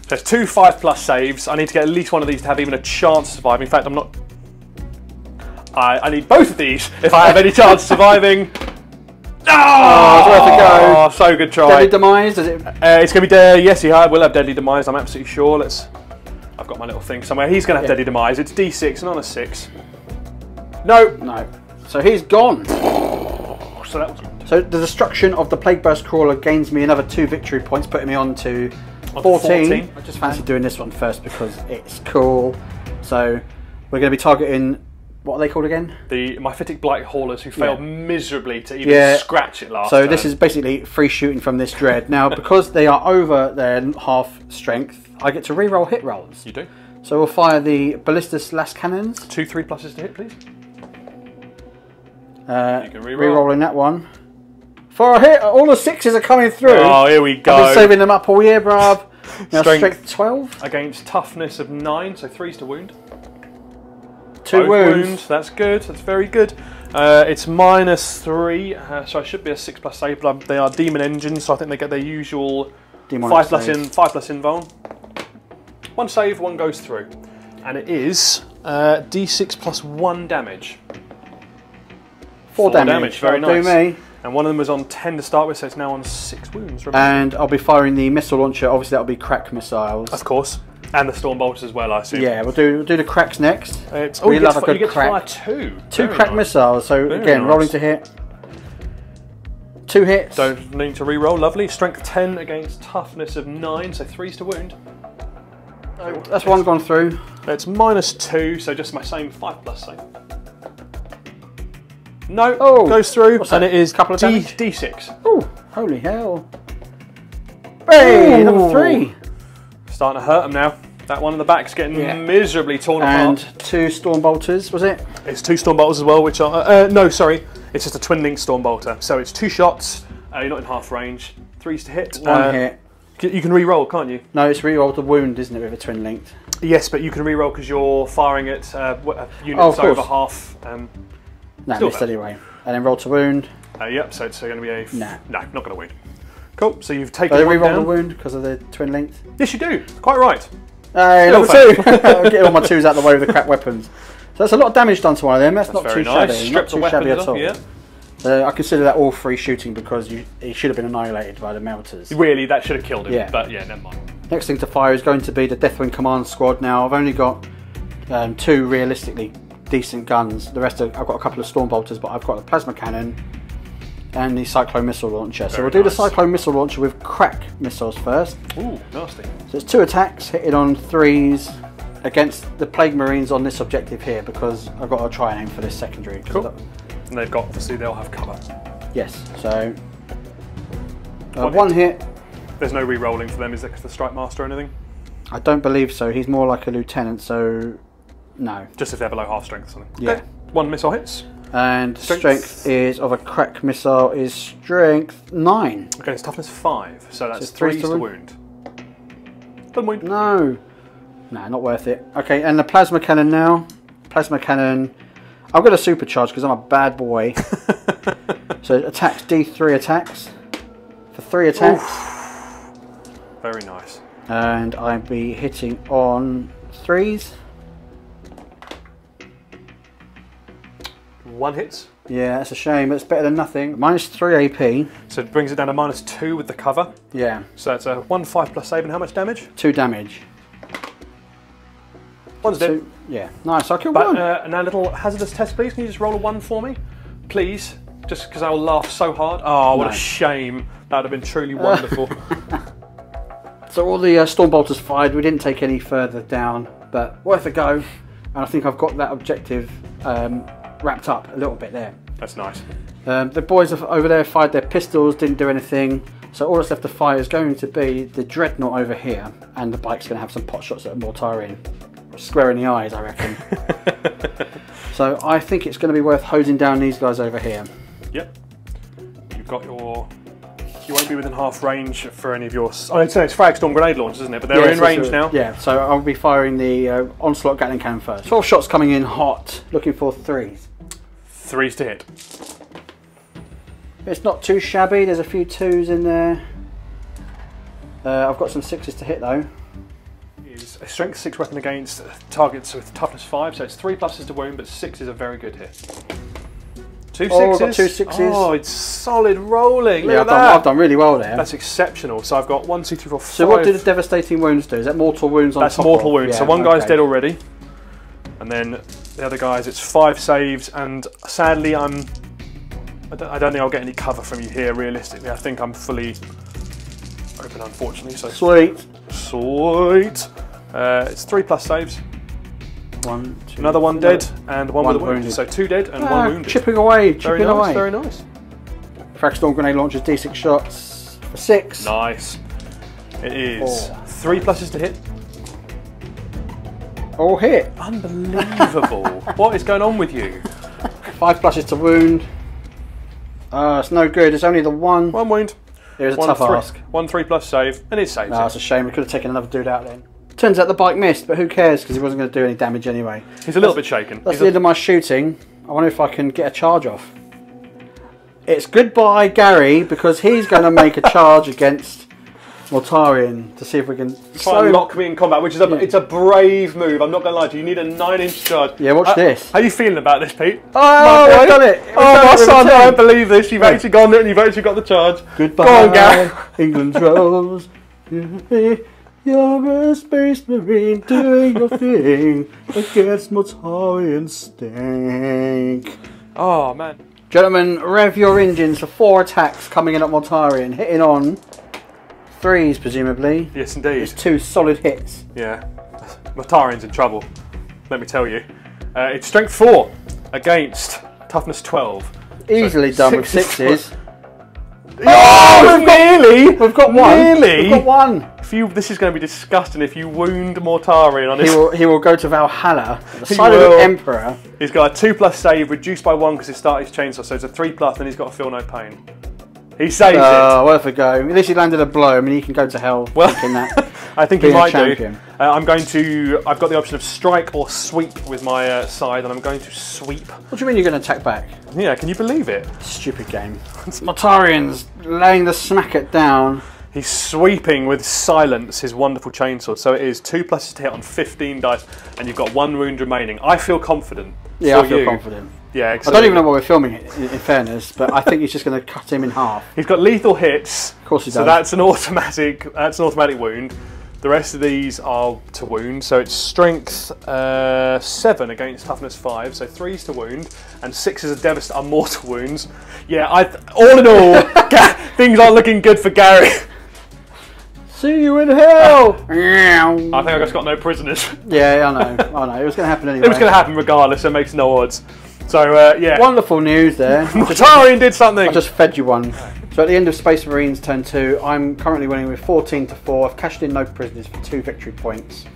So it's 2 5+ saves. I need to get at least one of these to have even a chance of surviving. In fact, I'm not. I need both of these if I have any chance of surviving. Oh, it's worth a go. Oh, so good try. Deadly Demise. Does it? It's going to be yes, he will have Deadly Demise. I'm absolutely sure. I've got my little thing somewhere. He's going to have Deadly Demise. It's D6 and on a 6. No. No. So he's gone. So that was good. So the destruction of the Plague Burst Crawler gains me another 2 victory points, putting me on to 14. I just fancy doing this one first because it's cool. So we're going to be targeting, what are they called again? The Myphitic Blight Haulers who failed miserably to even scratch it last So this is basically free shooting from this dread. Now, because they are over their half strength, I get to re-roll hit rolls. You do. So we'll fire the Ballistus Las Cannons. 2 3 pluses to hit, please. You can re-rolling that one. For a hit, all the 6s are coming through. Oh, here we go. I've been saving them up all year, bruv. Now strength 12. Against toughness of 9, so 3s to wound. 2 wounds. That's good. That's very good. It's -3, so I should be a 6+ save, but they are demon engines, so I think they get their usual 5+ invuln. 1 save, 1 goes through, and it is D6 plus 1 damage. 4 damage. Very nice. Do me. And one of them was on 10 to start with, so it's now on 6 wounds. Remember? And I'll be firing the missile launcher. Obviously, that'll be crack missiles. Of course. And the storm bolters as well, I assume. Yeah, we'll do the cracks next. We love a good you get crack. to fire 2. 2 crack missiles. So again, nice. rolling to hit. 2 hits. Don't need to re-roll. Lovely. Strength 10 against toughness of 9, so 3s to wound. That's one gone through. It's -2, so just my same 5+ save. No, goes through, What's that? and it is Couple of damage? D6. Oh, holy hell. Hey, number 3. Starting to hurt them now. That one in the back's getting miserably torn And apart. 2 storm bolters, was it? It's 2 storm bolters as well, which are... no, sorry. It's just a twin link storm bolter. So it's 2 shots, You're not in half range. 3s to hit. One hit. You can re-roll, can't you? No, it's re-roll the wound, isn't it, with a twin linked? Yes, but you can re-roll because you're firing at units over half. No, missed anyway. And then roll to wound. Yep, so it's going to be a... No, not going to wound. Cool, so you've taken one re-roll down. The wound because of the twin linked? Yes, you do. Quite right. Hey, number 2! I'm getting all my 2s out of the way with the crap weapons. So that's a lot of damage done to one of them. That's not too shabby. Not too shabby at all. Yeah. I consider that all free shooting because he should have been annihilated by the melters. Really, that should have killed him, yeah. But yeah, never mind. Next thing to fire is going to be the Deathwing Command Squad. Now, I've only got 2 realistically decent guns. The rest I've got a couple of Stormbolters, but I've got a Plasma Cannon and the Cyclone Missile Launcher. So we'll do the Cyclone Missile Launcher with crack missiles first. Ooh, nasty. So it's 2 attacks, hitting on 3s against the Plague Marines on this objective here because I've got to try and aim for this secondary. Cool. And they've got, obviously, they'll have cover. Yes, so one hit. There's no re-rolling for them, is there, because the Strike Master or anything? I don't believe so. He's more like a lieutenant, so no. Just if they're below half strength or something. Yeah. Okay. 1 missile hits. And strength is of a crack missile is strength 9. Okay, it's toughness 5, so that's 3 to wound. Doesn't wound. No, not worth it. Okay, and the Plasma Cannon now. Plasma Cannon. I've got a supercharge because I'm a bad boy. So attacks D3 attacks for 3 attacks. Oof. Very nice. And I'll be hitting on 3s. 1 hits. Yeah, that's a shame. It's better than nothing. -3 AP. So it brings it down to -2 with the cover. Yeah. So that's a 1/5 plus save, and how much damage? 2 damage. 1's dead. Yeah, nice. I killed 1. Now, a little hazardous test, please. Can you just roll a 1 for me, please? Just because I will laugh so hard. Oh, what a shame. That would have been truly wonderful. So all the Stormbolters fired. We didn't take any further down, but worth a go. And I think I've got that objective wrapped up a little bit there. That's nice. The boys over there fired their pistols, didn't do anything. So all that's left to fire is going to be the Dreadnought over here, and the bike's going to have some pot shots at Mortarion. Square in the eyes, I reckon. So I think it's going to be worth hosing down these guys over here. Yep. You've got your... You won't be within half range for any of your... Oh, it's Frag Storm grenade launchers, isn't it? But they're in range now. Yeah, so I'll be firing the Onslaught Gatling Cannon first. 12 shots coming in hot, looking for 3s. 3s to hit. It's not too shabby, there's a few 2s in there. I've got some 6s to hit though. Is a strength 6 weapon against targets with toughness 5, so it's 3 pluses to wound, but 6 is a very good hit. 2 6s. Oh, I've got 2 6s. Oh, it's solid rolling. Look at that. I've done really well there. That's exceptional. So I've got 1, 2, 3, 4, 5. So what do the devastating wounds do? Is that mortal wounds on top? That's mortal wounds. Yeah, so one guy's dead already, and then the other guys, it's 5 saves. And sadly, I don't think I'll get any cover from you here. Realistically, I think I'm fully open, unfortunately. So sweet. It's 3 plus saves. 1, 2, another 1 dead, and 1 with a wound. So 2 dead and 1 wounded. Chipping away, chipping away. Very nice. Frag Storm grenade launchers, D6 shots for 6. Nice. It is 3 pluses to hit. All hit. Unbelievable. What is going on with you? 5 pluses to wound. It's no good. It's only the 1. 1 wound. It was a tough ask. 1 3 plus save, and it saves. It's a shame. We could have taken another dude out then. Turns out the bike missed, but who cares because he wasn't going to do any damage anyway. He's a little bit shaken. That's the end of my shooting. I wonder if I can get a charge off. It's goodbye Gary because he's going to make a charge against Mortarion to see if we can try and lock me in combat, which is it's a brave move. I'm not going to lie to you. You need a 9-inch charge. Yeah, watch this. How are you feeling about this, Pete? Oh, I've done it. My son, I don't believe this. You've actually gone there and you've actually got the charge. Goodbye, go on, Gary. England's rose. You're a space marine doing your thing against Mortarion stink. Oh, man. Gentlemen, rev your engines for 4 attacks coming in at Mortarion, hitting on 3s presumably. Yes, indeed. It's 2 solid hits. Yeah. Mortarion's in trouble, let me tell you. It's strength 4 against toughness 12. Easily so done with 6s. Nearly! We've got 1. Nearly! We've got 1. This is going to be disgusting if you wound Mortarion on his... He will go to Valhalla, the side of the Emperor. He's got a 2 plus save, reduced by 1 because he started his chainsaw, so it's a 3 plus, and he's got to feel no pain. He saves it. Worth a go. At least he landed a blow. I mean, he can go to hell. Well, thinking that. I think he might do. I'm I've got the option of strike or sweep with my side, and I'm going to sweep. What do you mean you're going to attack back? Yeah, can you believe it? Stupid game. Mortarion's laying the smacket down. He's sweeping with silence his wonderful chainsword. So it is 2 pluses to hit on 15 dice, and you've got 1 wound remaining. I feel confident. Yeah, I feel confident. Yeah, I don't even know what we're filming, in fairness, but I think he's just going to cut him in half. He's got lethal hits. Of course he does. So that's an automatic. That's an automatic wound. The rest of these are to wound. So it's strength 7 against toughness 5. So 3's to wound, and 6 is a mortal wounds. Yeah, all in all, things aren't looking good for Gary. See you in hell! I think I just got no prisoners. Yeah, I know. It was going to happen anyway. It was going to happen regardless, so it makes no odds. So, yeah. Wonderful news there. Mortarion did something! I just fed you one. So at the end of Space Marines turn 2, I'm currently winning with 14-4. I've cashed in no prisoners for 2 victory points.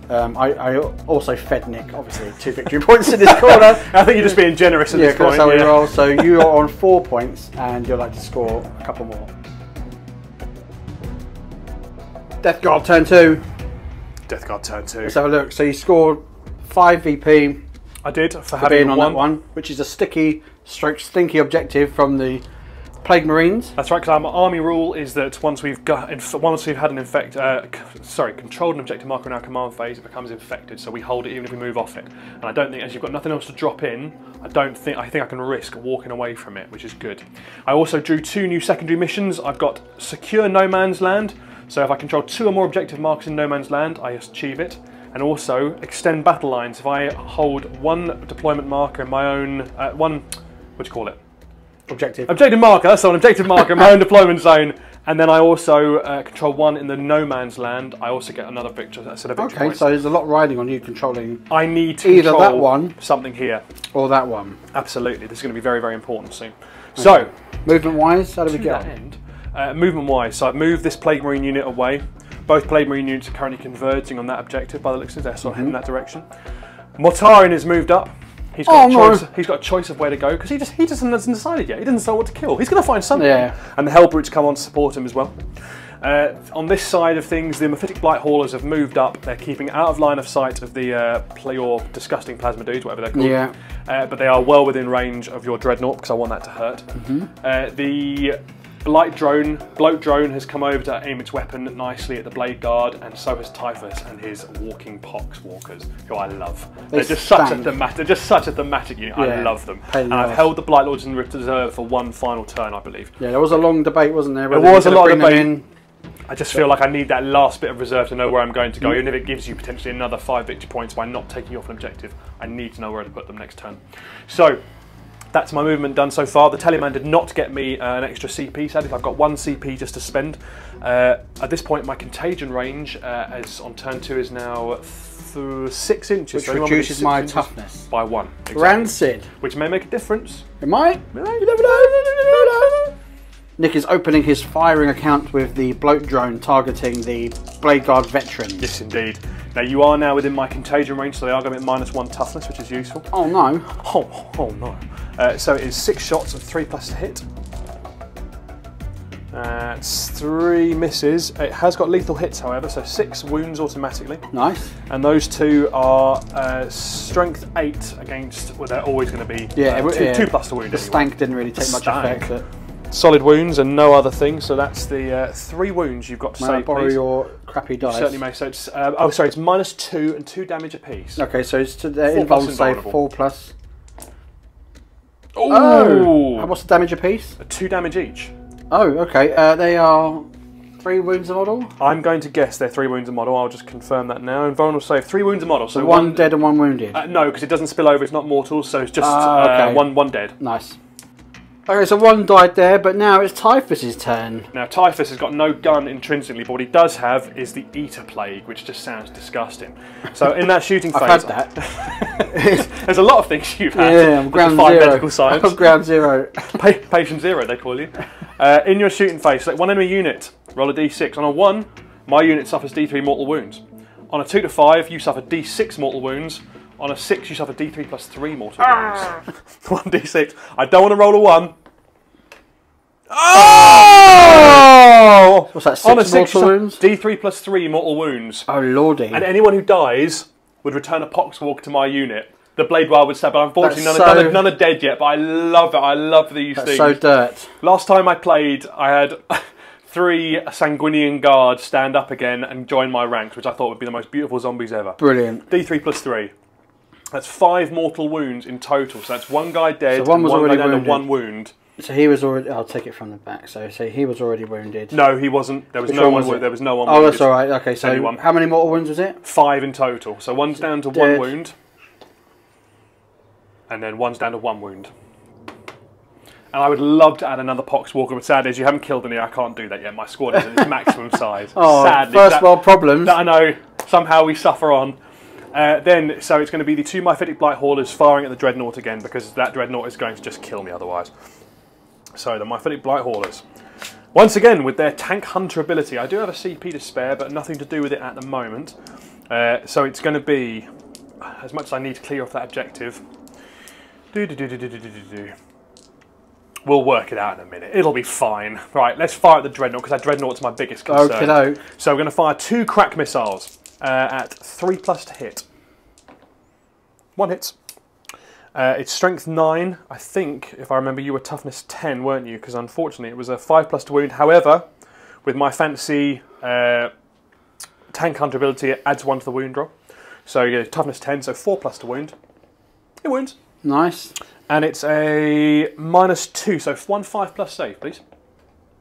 I also fed Nick, obviously, 2 victory points in this corner. I think you're just being generous at this point. That's how we roll. So you are on 4 points, and you'll like to score a couple more. Death Guard turn 2. Death Guard turn 2. Let's have a look. So you scored 5 VP. I did for having being on that one, which is a sticky, stinky objective from the Plague Marines. That's right, because our army rule is that once we've had an controlled an objective marker in our command phase, it becomes infected. So we hold it even if we move off it. And I don't think, as you've got nothing else to drop in, I think I can risk walking away from it, which is good. I also drew 2 new secondary missions. I've got Secure No Man's Land. So if I control 2 or more objective markers in No Man's Land, I achieve it. And also extend battle lines. If I hold 1 deployment marker in my own what do you call it? Objective marker. That's an objective marker in my own deployment zone. And then I also control 1 in the No Man's Land. I also get another victory. That's a victory. Okay, so there's a lot riding on you controlling. I need to either that one, something here, or that one. Absolutely. This is going to be very, very important soon. Okay. So, movement-wise, how do we get on? Movement-wise, so I've moved this Plague Marine unit away. Both Plague Marine units are currently converging on that objective by the looks of it. They're sort of heading in that direction. Mortarion has moved up. He's got a choice of where to go because he just hasn't decided yet. He doesn't know what to kill. He's going to find something. Yeah. And the Hellbrutes come on to support him as well. On this side of things, the Mephitic Blight Haulers have moved up. They're keeping out of line of sight of the your disgusting plasma dudes, whatever they're called. Yeah. But they are well within range of your Dreadnought because I want that to hurt. The Bloat drone has come over to aim its weapon nicely at the Blade Guard, and so has Typhus and his Walking Pox Walkers, who I love. They're just such a thematic unit. Yeah. I love them. And I've held the Blight Lords in reserve for 1 final turn, I believe. Yeah, there was a long debate, wasn't there? There was a lot of debate. I just feel like I need that last bit of reserve to know where I'm going to go, even if it gives you potentially another 5 victory points by not taking you off an objective. I need to know where to put them next turn. So, that's my movement done so far. The Teleman did not get me an extra CP, sadly. I've got 1 CP just to spend. At this point, my contagion range on turn 2 is now 6 inches. Which reduces my toughness. By 1. Exactly. Rancid. Which may make a difference. It might. You never know. Nick is opening his firing account with the Bloat drone targeting the Blade Guard veterans. Yes, indeed. Now you are now within my contagion range, so they are going to be at -1 toughness, which is useful. Oh no. Oh no. So it is 6 shots of 3+ to hit. It's 3 misses. It has got lethal hits, however, so 6 wounds automatically. Nice. And those 2 are strength 8 against. Well, they're always going to be 2+ to wound. The stank didn't really take much effect. But solid wounds and no other thing, so that's the 3 wounds you've got to save. May I borrow your crappy dice? You certainly may. So it's it's -2 and 2 damage apiece. Okay, so it's to the invuln save 4+. Ooh. Oh! What's the damage apiece? 2 damage each. Oh, okay. They are 3 wounds a model? I'm going to guess they're 3 wounds a model. I'll just confirm that now. Invulnerable save 3 wounds a model. So 1 dead and 1 wounded? No, because it doesn't spill over. It's not mortals, so it's just okay. one dead. Nice. Okay, so 1 died there, but now it's Typhus's turn. Now, Typhus has got no gun intrinsically, but what he does have is the Eater Plague, which just sounds disgusting. So in that shooting phase... I've had that. There's a lot of things you've had. Yeah, I'm ground zero. Medical science. I'm ground zero. Patient zero, they call you. In your shooting phase, select 1 enemy unit, roll a d6. On a 1, my unit suffers d3 mortal wounds. On a 2 to 5, you suffer d6 mortal wounds. On a 6, you suffer d3 + 3 mortal wounds. 1d6. I don't want to roll a 1. Oh! What's that, On a 6 6 mortal wounds? D3 plus 3 mortal wounds. Oh, lordy. And anyone who dies would return a poxwalker to my unit. The Blade Wild would stab, but unfortunately none are dead yet, but I love it. I love these things. So dirt. Last time I played, I had 3 Sanguinian guards stand up again and join my ranks, which I thought would be the most beautiful zombies ever. Brilliant. D3 plus 3. That's 5 mortal wounds in total. So that's 1 guy dead, So one was already guy down wounded. to 1 wound. So he was already. I'll take it from the back. So he was already wounded. No, he wasn't. There was no one. There was no one. Oh, wounded. that's all right. Okay, so Anyone. How many mortal wounds was it? 5 in total. So one's down to 1 wound, and then one's down to 1 wound. And I would love to add another Poxwalker, but sadly, as you haven't killed any, I can't do that yet. My squad is at its maximum size. Oh, sadly, first world problems. That I know. Somehow we suffer on. So it's going to be the 2 Mythic Blight Haulers firing at the Dreadnought again, because that Dreadnought is going to just kill me otherwise. So the Mythic Blight Haulers. Once again, with their Tank Hunter ability. I do have a CP to spare, but nothing to do with it at the moment. So it's going to be, as much as I need to clear off that objective, we'll work it out in a minute. It'll be fine. Right, let's fire at the Dreadnought, because that Dreadnought's my biggest concern. Okey-doke. So we're going to fire 2 crack missiles at 3+ to hit. 1 hits. It's strength 9. I think, if I remember, you were toughness 10, weren't you? Because unfortunately, it was a 5+ to wound. However, with my fancy tank hunter ability, it adds 1 to the wound roll. So you get toughness 10, so 4+ to wound. It wounds. Nice. And it's a -2, so 1 5+ save, please.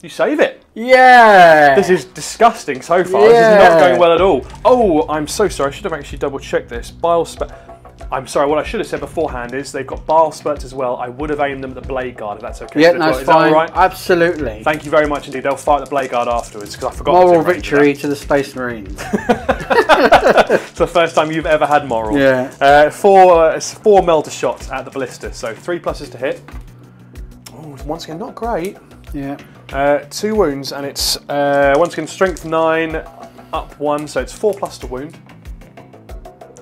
You save it. Yeah. This is disgusting so far. This is not going well at all. Oh, I'm so sorry. I should have actually double-checked this. I'm sorry, what I should have said beforehand is they've got bile spurts as well. I would have aimed them at the Blade Guard, if that's okay. Yeah, no, it's fine. Is that all right? Absolutely. Thank you very much indeed. They'll fight the Blade Guard afterwards, because I forgot. Moral victory to the Space Marines. It's the first time you've ever had moral. Yeah. 4 melter shots at the blister, so 3 pluses to hit. Oh, once again, not great. Yeah. 2 wounds, and it's once again strength 9, up 1, so it's 4+ to wound.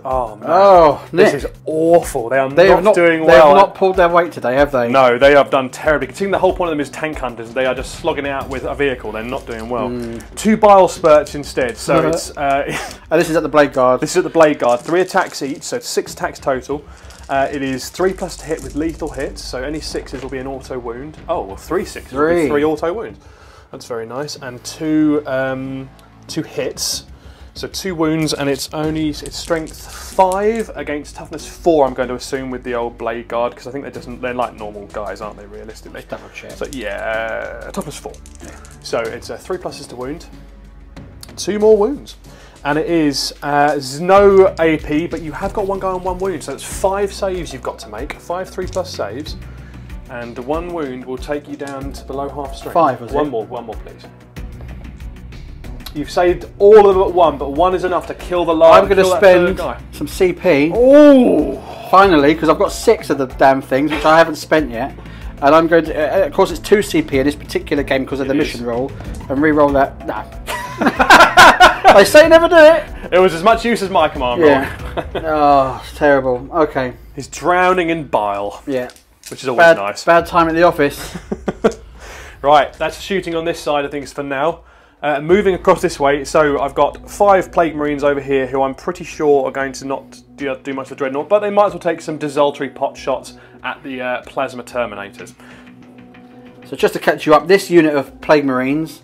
Oh man, Nick. this is awful. They are not doing well. They have not pulled their weight today, have they? No, they have done terribly. Considering the whole point of them is tank hunters, they are just slogging it out with a vehicle. They're not doing well. 2 bile spurts instead. So it's. And this is at the Blade Guard. This is at the Blade Guard. 3 attacks each, so it's 6 attacks total. It is 3+ to hit with lethal hits, so any 6s will be an auto wound. Oh, well, 3 6s will be 3 auto wounds. That's very nice. And 2 hits. So 2 wounds, and it's strength 5 against toughness 4. I'm going to assume with the old Blade Guard, because I think they're like normal guys, aren't they? Realistically. Just double check. So yeah, toughness 4. Yeah. So it's 3 pluses to wound, 2 more wounds, and it is there's no AP, but you have got 1 guy on 1 wound, so it's 5 saves you've got to make, 5 3+ saves, and 1 wound will take you down to below half strength. 5 was it? One more, please. You've saved all of them at 1, but 1 is enough to kill the last. I'm going to spend some CP. Oh! Finally, because I've got 6 of the damn things, which I haven't spent yet. And I'm going to, of course, it's 2 CP in this particular game because of the mission roll, and re-roll that. Nah. I say never do it. It was as much use as my command roll. Oh, it's terrible. Okay. He's drowning in bile. Yeah. Which is always nice. Bad time at the office. Right, that's shooting on this side of things for now. Moving across this way, so I've got 5 Plague Marines over here who I'm pretty sure are going to not do much for Dreadnought, but they might as well take some desultory pot shots at the Plasma Terminators. So just to catch you up, this unit of Plague Marines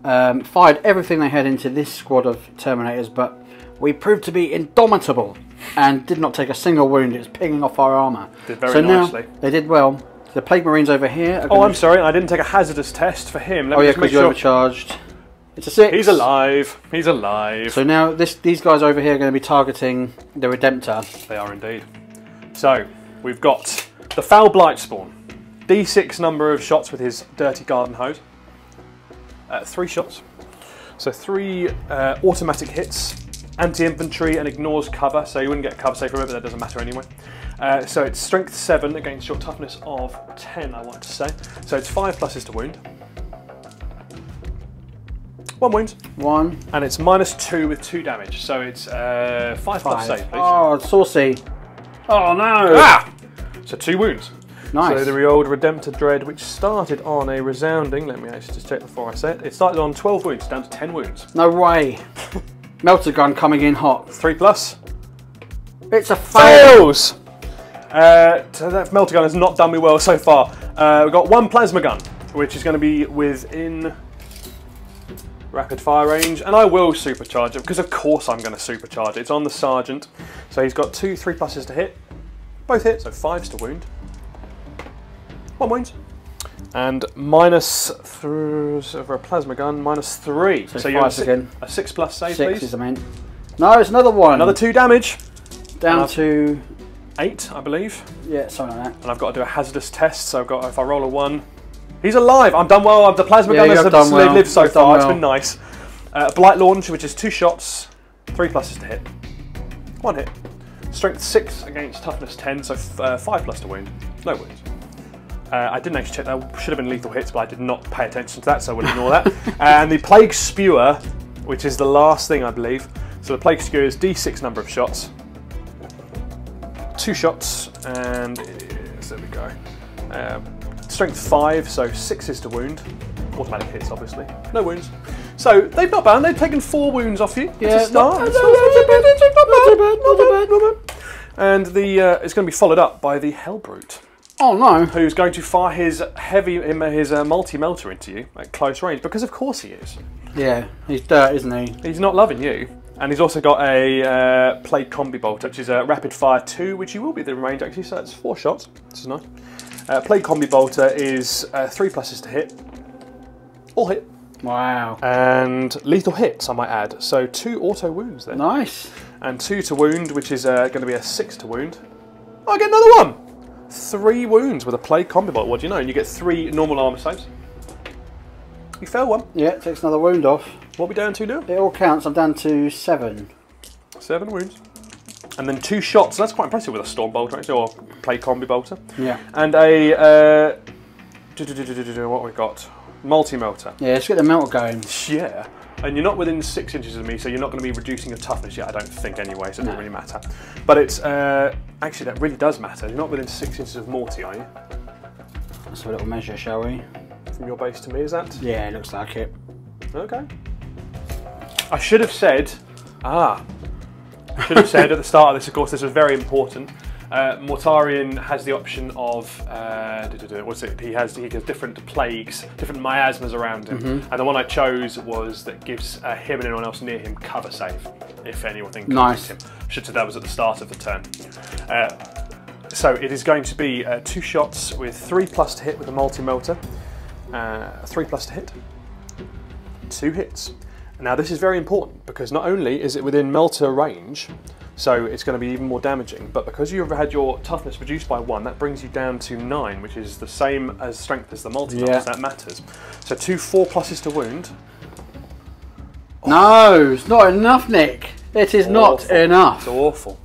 fired everything they had into this squad of Terminators, but we proved to be indomitable and did not take a single wound. It was pinging off our armour. Did very nicely. Now they did well. The Plague Marines over here. I'm sorry, I didn't take a hazardous test for him. Let me just because you overcharged. It's a 6. He's alive. He's alive. So now these guys over here are going to be targeting the Redemptor. They are indeed. So we've got the Foul Blight Spawn. D6 number of shots with his dirty garden hose. 3 shots. So 3 automatic hits. Anti-infantry and ignores cover, so you wouldn't get cover save from it, but that doesn't matter anyway. So it's strength 7 against your toughness of 10, I want to say. So it's 5 pluses to wound. 1 wound. 1. And it's -2 with 2 damage. So it's 5+ save, please. Oh, saucy. Oh no! Ah! So 2 wounds. Nice. So the old Redemptor Dread, which started on a resounding, let me actually just check before I say it, it started on 12 wounds, down to 10 wounds. No way. Melter gun coming in hot. 3+. It's a fail. Fails! So that Melter gun has not done me well so far. We've got one Plasma gun, which is going to be within rapid fire range, and I will supercharge it, because of course I'm going to supercharge it. It's on the Sergeant. So he's got 2 3+s to hit. Both hit, so 5s to wound. 1 wound. And minus for a plasma gun, -3. So you're again. A 6+ save, 6 please. is the main. No, it's another one. Another 2 damage. Down to 8, I believe. Yeah, something like that. And I've got to do a hazardous test, so I've got, if I roll a 1, he's alive. I'm done well. The plasma gun has lived so far. It's been nice. Blight launch, which is 2 shots, 3+s to hit. 1 hit. Strength 6 against toughness 10, so 5+ to wound. No wounds. I didn't actually check that. Should have been lethal hits, but I did not pay attention to that, so we'll ignore that. And the Plague Spewer, which is the last thing, I believe. So the Plague Spewer is D6 number of shots. 2 shots, and there we go. Strength 5, so 6 to wound. Automatic hits, obviously. No wounds. So they've not bad. They've taken 4 wounds off you to start. Not bad. And it's going to be followed up by the Hellbrute. Oh no! Who's going to fire his multi-melter into you at close range? Because of course he is. Yeah, he's dirt, isn't he? He's not loving you. And he's also got a Plague Combi Bolter, which is a rapid fire 2, which you will be within range actually. So that's 4 shots. This is nice. Plague Combi Bolter is 3+s to hit. All hit. Wow. And lethal hits, I might add. So 2 auto wounds there. Nice. And 2 to wound, which is going to be a 6 to wound. Oh, I get another one! 3 wounds with a Plague Combi Bolt. What do you know? And you get 3 normal armor saves. You fail 1. Yeah, it takes another wound off. What are we down to now? It all counts. I'm down to 7. 7 wounds. And then 2 shots. So that's quite impressive with a Storm Bolter, actually, or Plague Combi Bolter. Yeah. And a... what have we got? Multi-melter. Yeah, let's get the melter going. Yeah. And you're not within 6 inches of me, so you're not going to be reducing your toughness yet, I don't think anyway, so it doesn't really matter. But it's, actually that really does matter. You're not within 6 inches of Morty, are you? Let's have a little measure, shall we? From your base to me, is that? Yeah, it looks like it. Okay. I should have said, at the start of this, of course, this was very important. Mortarion has the option of what's it? He has different plagues, different miasmas around him, and the one I chose was that gives him and anyone else near him cover save if anything comes him. Should say that was at the start of the turn. So it is going to be 2 shots with 3+ to hit with a multi-melter, 3+ to hit, 2 hits. Now this is very important because not only is it within melter range, so it's going to be even more damaging, but because you've had your toughness reduced by 1, that brings you down to 9, which is the same as strength as the multi-melter, so that matters. So 2 4+s to wound. No, it's not enough, Nick. It is not enough. It's awful.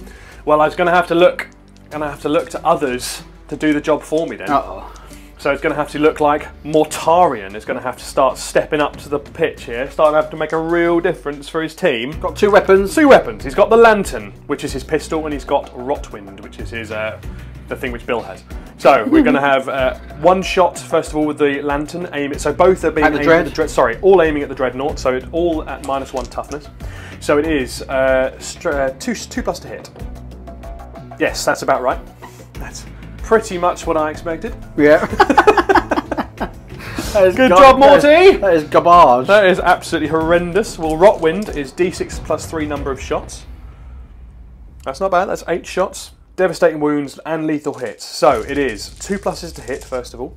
Well, I was going to have to look, to others to do the job for me then. Uh-oh. So it's going to have to look like Mortarion is going to have to start stepping up to the pitch here, starting to have to make a real difference for his team. Got 2 weapons. 2 weapons. He's got the Lantern, which is his pistol, and he's got Rotwind, which is his the thing which Bill has. So we're going to have 1 shot first of all with the Lantern. Aim it. So both are being aimed at the Dread. Sorry, all aiming at the Dreadnought. So it's all at -1 toughness. So it is 2+ to hit. Yes, that's about right. That's pretty much what I expected. Yeah. Good job, Morty! That is garbage. That is absolutely horrendous. Well, Rotwind is D6 + 3 number of shots. That's not bad, that's 8 shots. Devastating wounds and lethal hits. So it is 2+s to hit, first of all.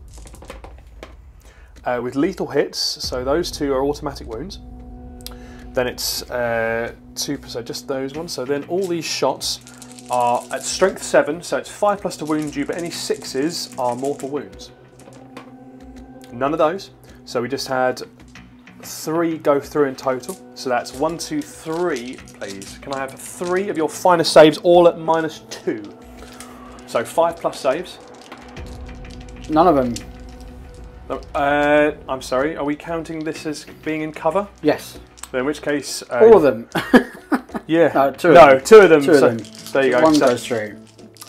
With lethal hits, so those 2 are automatic wounds. Then it's 2, so just those ones. So then all these shots are at strength 7, so it's 5+ to wound you, but any 6s are mortal wounds. None of those. So we just had 3 go through in total. So that's 1, 2, 3, please. Can I have 3 of your finest saves, all at -2? So 5+ saves. None of them. I'm sorry, are we counting this as being in cover? Yes. In which case... all of them. Yeah. No, 2 of them. 2 of them. Two of them. There you go. 1 goes through.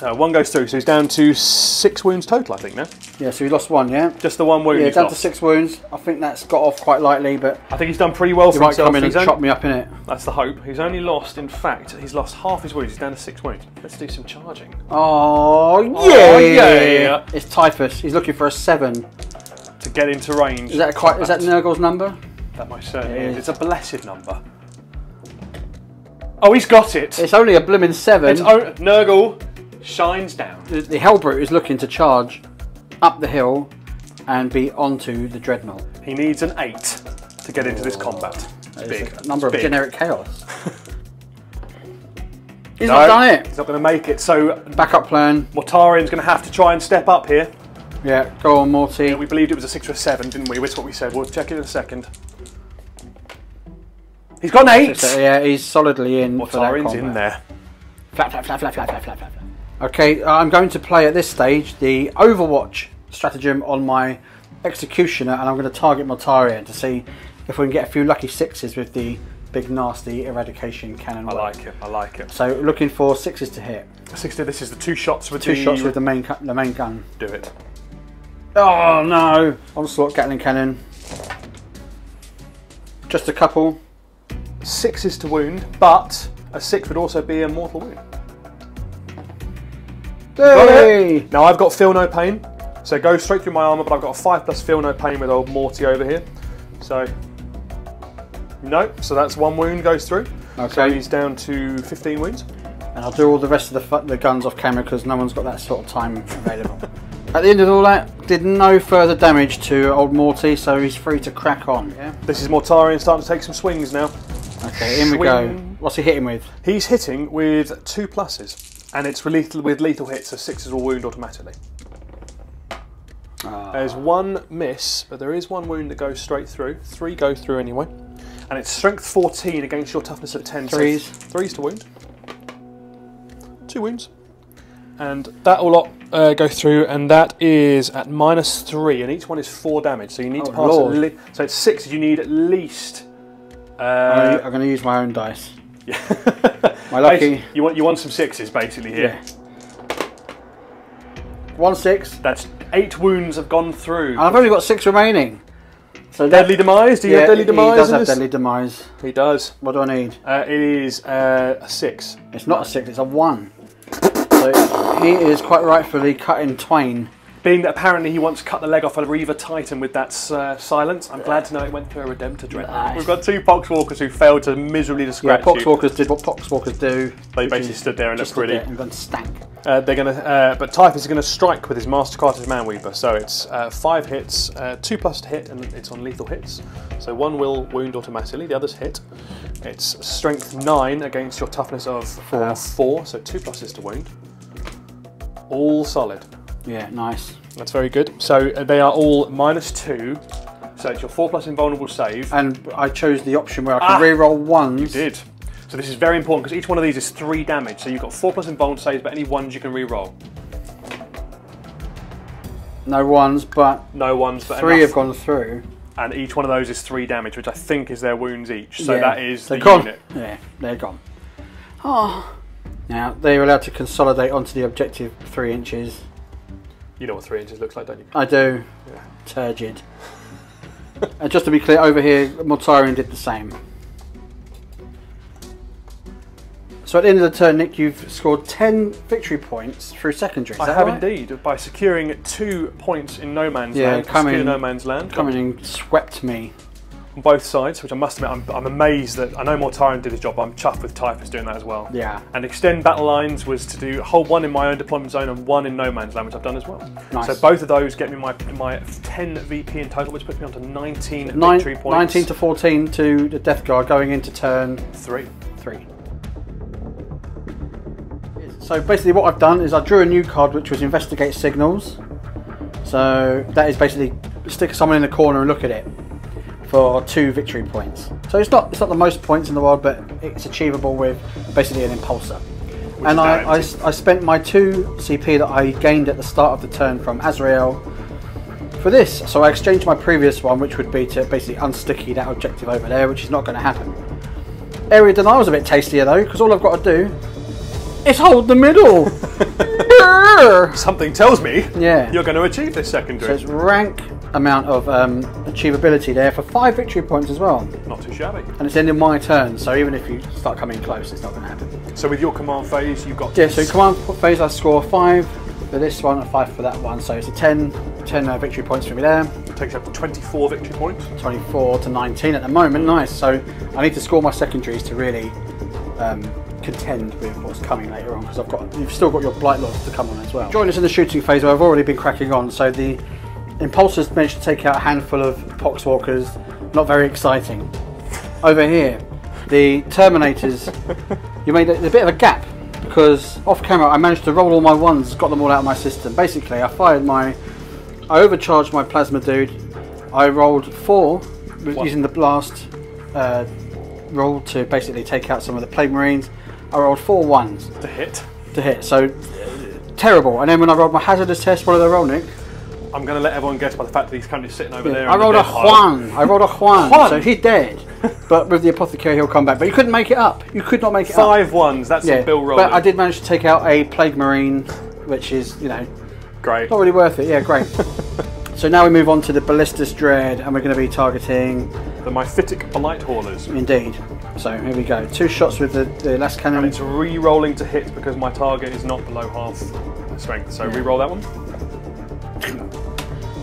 One goes through, so he's down to 6 wounds total, I think, now. Yeah, so he lost 1, yeah? Just the 1 wound. Yeah, he's down lost. to 6 wounds. I think that's got off quite lightly, but I think he's done pretty well for he himself. might come in and chop me up in it. That's the hope. He's only lost, in fact, he's lost half his wounds. He's down to 6 wounds. Let's do some charging. Oh, yeah! Oh, yeah. It's Typhus. He's looking for a 7. To get into range. Is that Nurgle's number? That most certainly is. It's a blessed number. Oh, he's got it. It's only a blooming 7. Nurgle shines down. The Hellbrute is looking to charge up the hill and be onto the Dreadnought. He needs an 8 to get into this combat. It's big. A number of big. generic chaos. He's not done it. He's not going to make it. So backup plan. Mortarion's going to have to try and step up here. Yeah, go on, Morty. Yeah, we believed it was a 6 or a 7, didn't we? That's what we said. We'll check it in a second. He's got an 8. Yeah, he's solidly in. Mortarion's in there. Flap, flap, flap, flap, flap, flap, flap, flap. Okay, I'm going to play at this stage the Overwatch stratagem on my Executioner, and I'm going to target Mortarion to see if we can get a few lucky 6s with the big nasty eradication cannon. I like it. I like it. So looking for 6s to hit. 6 to this is the 2 shots with the main gun. Do it. Oh no! Onslaught Gatling cannon. Just a couple. 6s to wound, but a 6 would also be a mortal wound. Hey! Now I've got feel no pain, so go straight through my armour, but I've got a 5+ feel no pain with old Morty over here. So no, so that's 1 wound goes through. Okay. So he's down to 15 wounds. And I'll do all the rest of the guns off camera because no one's got that sort of time available. At the end of all that, did no further damage to old Morty, so he's free to crack on. Yeah. This is Mortarion starting to take some swings now. Okay, in we go. What's he hitting with? He's hitting with 2 pluses, and it's with lethal hits, so 6s will wound automatically. There's 1 miss, but there is 1 wound that goes straight through. 3 go through anyway. And it's strength 14 against your toughness of 10. 3s. So 3s to wound. 2 wounds. And that will go through, and that is at -3, and each one is 4 damage. So you need to pass so it's 6, you need at least... I'm going to use my own dice. Yeah. My lucky... You want some 6s basically here. Yeah. 1 6. That's 8 wounds have gone through. And I've only got 6 remaining. So deadly demise? Do you have deadly demise? He does have deadly demise. He does. What do I need? It is a 6. It's not a 6, it's a 1. So he is quite rightfully cut in twain. Being that apparently he once cut the leg off a Reaver Titan with that silence, I'm glad to know it went through a Redemptor Dreadnought. Nice. We've got 2 Poxwalkers who failed to miserably to scratch you. Poxwalkers did what Poxwalkers do. They basically stood there and looked pretty. And gone stank. They're gonna, but Typhus is going to strike with his Master Carter's Manweaver. So it's 5 hits, 2 plus to hit, and it's on lethal hits. So 1 will wound automatically, the others hit. It's strength 9 against your toughness of 4, so 2 pluses to wound. All solid. Yeah, nice. That's very good. So they are all -2. So it's your 4+ invulnerable save. And I chose the option where I can reroll 1s. You did. So this is very important because each one of these is 3 damage. So you've got 4+ invulnerable saves, but any 1s you can reroll. No 1s, but no 1s, but 3 have gone through. And each one of those is 3 damage, which I think is their wounds each. So that is the gone. Unit. Yeah, they're gone. Oh. Now they're allowed to consolidate onto the objective 3 inches. You know what 3 inches looks like, don't you? I do. Yeah. Turgid. And just to be clear, over here, Mortarion did the same. So at the end of the turn, Nick, you've scored 10 victory points through secondary. I have indeed, by securing 2 points in No Man's Land. No Man's Land. Coming and swept me. On both sides, which I must admit, I'm amazed that I know Mortarion did his job, but I'm chuffed with Typhus doing that as well. Yeah. And extend battle lines was to do hold 1 in my own deployment zone and 1 in No Man's Land, which I've done as well. Nice. So both of those get me my 10 VP in total, which puts me on to 19 victory points. 19 to 14 to the Death Guard going into turn 3. So basically what I've done is I drew a new card which was Investigate Signals. So that is basically stick someone in the corner and look at it for 2 victory points. So it's not the most points in the world, but it's achievable with basically an impulsor. And I spent my 2 CP that I gained at the start of the turn from Azreal for this. So I exchanged my previous one, which would be to basically unsticky that objective over there, which is not going to happen. Area denial was a bit tastier though, because all I've got to do is hold the middle. Something tells me Yeah. you're going to achieve this So secondary. it's rank amount of achievability there for 5 victory points as well. Not too shabby. And it's ending my turn, so even if you start coming close, it's not going to happen. So with your command phase, you've got... Yeah, so command phase I score 5 for this one and 5 for that one, so it's a 10 victory points for me there. Takes up to 24 victory points. 24 to 19 at the moment, nice. So I need to score my secondaries to really contend with what's coming later on, because you've still got your Blight Lords to come on as well. Join us in the shooting phase where I've already been cracking on. So the Impulsors managed to take out a handful of Poxwalkers, not very exciting. Over here, the Terminators, you made a bit of a gap, because off camera I managed to roll all my ones, got them all out of my system. Basically, I overcharged my Plasma Dude. I rolled 4 using the blast roll to basically take out some of the Plague Marines. I rolled 4 ones To hit. so terrible. And then when I rolled my hazardous test, what did I roll, Nick? I'm going to let everyone guess by the fact that he's currently sitting over there. I rolled a Juan. I rolled a Juan. Juan. So he's dead. But with the Apothecary, he'll come back. But you couldn't make it up. You could not make it up. 5 ones. That's a Bill roll. But I did manage to take out a Plague Marine, which is, great. not really worth it. Yeah, great. So now we move on to the Ballistus Dread, and we're going to be targeting The Mythic Blight Haulers. Indeed. So here we go. 2 shots with the last cannon. And it's re-rolling to hit because my target is not below half strength. So re-roll that one.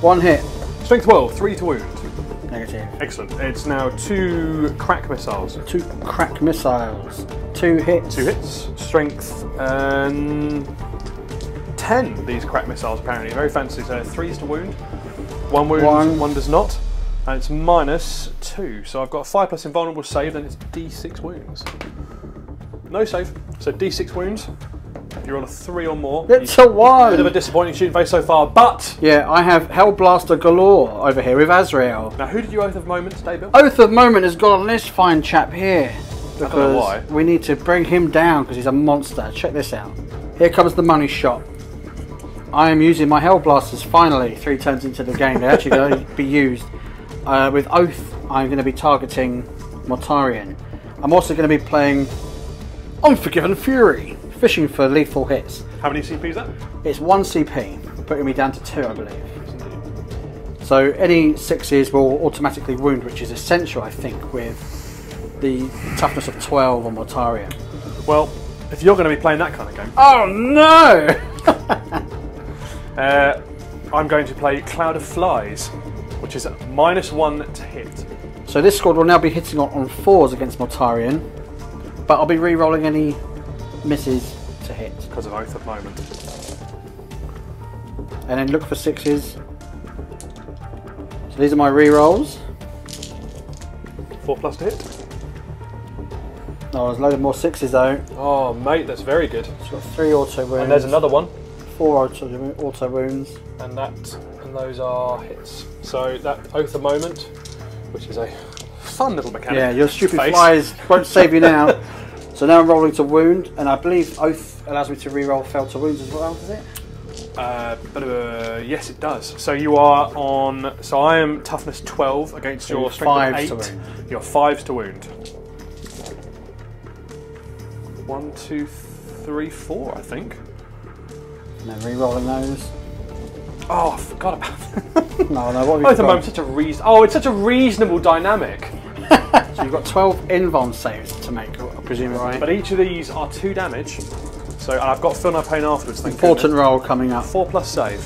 1 hit. Strength 12, 3 to wound. Negative. Excellent. It's now 2 crack missiles. 2 crack missiles. 2 hits. 2 hits. Strength 10. These crack missiles apparently very fancy. So 3s to wound. 1 wound. 1 does not. And it's -2. So I've got a 5+ invulnerable save. Then it's D6 wounds. No save. So D6 wounds. If you're on a 3 or more. It's a 1. Bit of a disappointing shooting phase so far, but Yeah, I have Hellblaster galore over here with Azreal. now who did you Oath of Moment today, Bill? Oath of Moment has got on this fine chap here. I don't know why. We need to bring him down because he's a monster. Check this out. Here comes the money shot. I am using my Hellblasters finally 3 turns into the game. They're actually going to be used. With Oath, I'm going to be targeting Mortarion. I'm also going to be playing Unforgiven Fury, fishing for lethal hits. How many CP is that? It's 1 CP, putting me down to 2, I believe. So any 6s will automatically wound, which is essential, I think, with the toughness of 12 on Mortarion. Well, if you're going to be playing that kind of game, Oh no! I'm going to play Cloud of Flies, which is -1 to hit. So this squad will now be hitting on 4s against Mortarion, but I'll be re-rolling any misses to hit. Because of Oath of Moment. And then look for 6s. So these are my re-rolls. 4+ to hit. Oh, there's a load of more 6s though. Oh, mate, that's very good. It's got 3 auto wounds. And there's another one. 4 auto wounds. And those are hits. So that Oath of Moment, which is a fun little mechanic. Yeah, your stupid Face. flies won't save you now. So now I'm rolling to wound, and I believe Oath allows me to re-roll fail to wounds as well, does it? Yes, it does. So you are on. So I am toughness 12 against So your you're strength 5s to of 8. wound. You're 5s to wound. 1, 2, 3, 4, I think. And then re-rolling those. Oh, I forgot about that. No, what have you Both of them got? such a it's such a reasonable dynamic. So you've got 12 invuln saves to make, I presume, right? But each of these are 2 damage. So and I've got Feel No Pain afterwards. Thank Important goodness. roll coming up. 4+ save.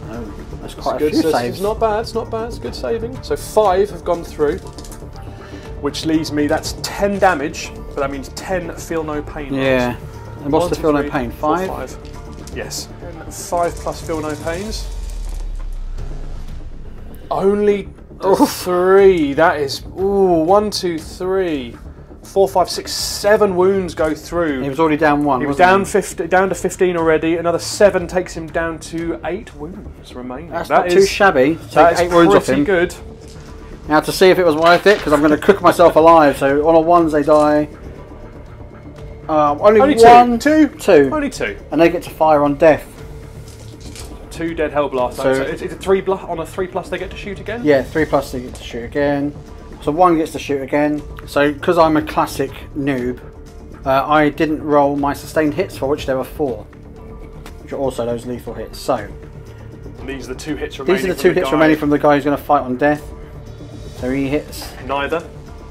Oh, that's quite a Good. few So saves. it's not bad. It's not bad. It's good saving. So 5 have gone through, which leaves me. That's 10 damage, but that means 10 Feel No Pain. Yeah. And what's 1, the 2, feel no 3, pain? 4, 5? 5. Yes. And 5+ Feel No Pains. Only 3. That is 1, 2, 3, 4, 5, 6, 7 wounds go through. He was already down 1. He was wasn't down to 15 already. Another 7 takes him down to 8 wounds remaining. That's not too shabby. To That take is 8 wounds off pretty him. good. Now to see if it was worth it, because I'm going to cook myself alive. So on a 1s they die. Only 1, 2. 2. Only 2. And they get to fire on death. 2 dead Hellblasters. So- So it's a 3+ on a 3+ they get to shoot again. Yeah, 3+ they get to shoot again. So 1 gets to shoot again. So because I'm a classic noob, I didn't roll my sustained hits, for which there were 4. which are also those lethal hits. So these are the 2 hits remaining. These are the 2 hits remaining from the guy who's going to fight on death. So he hits. Neither,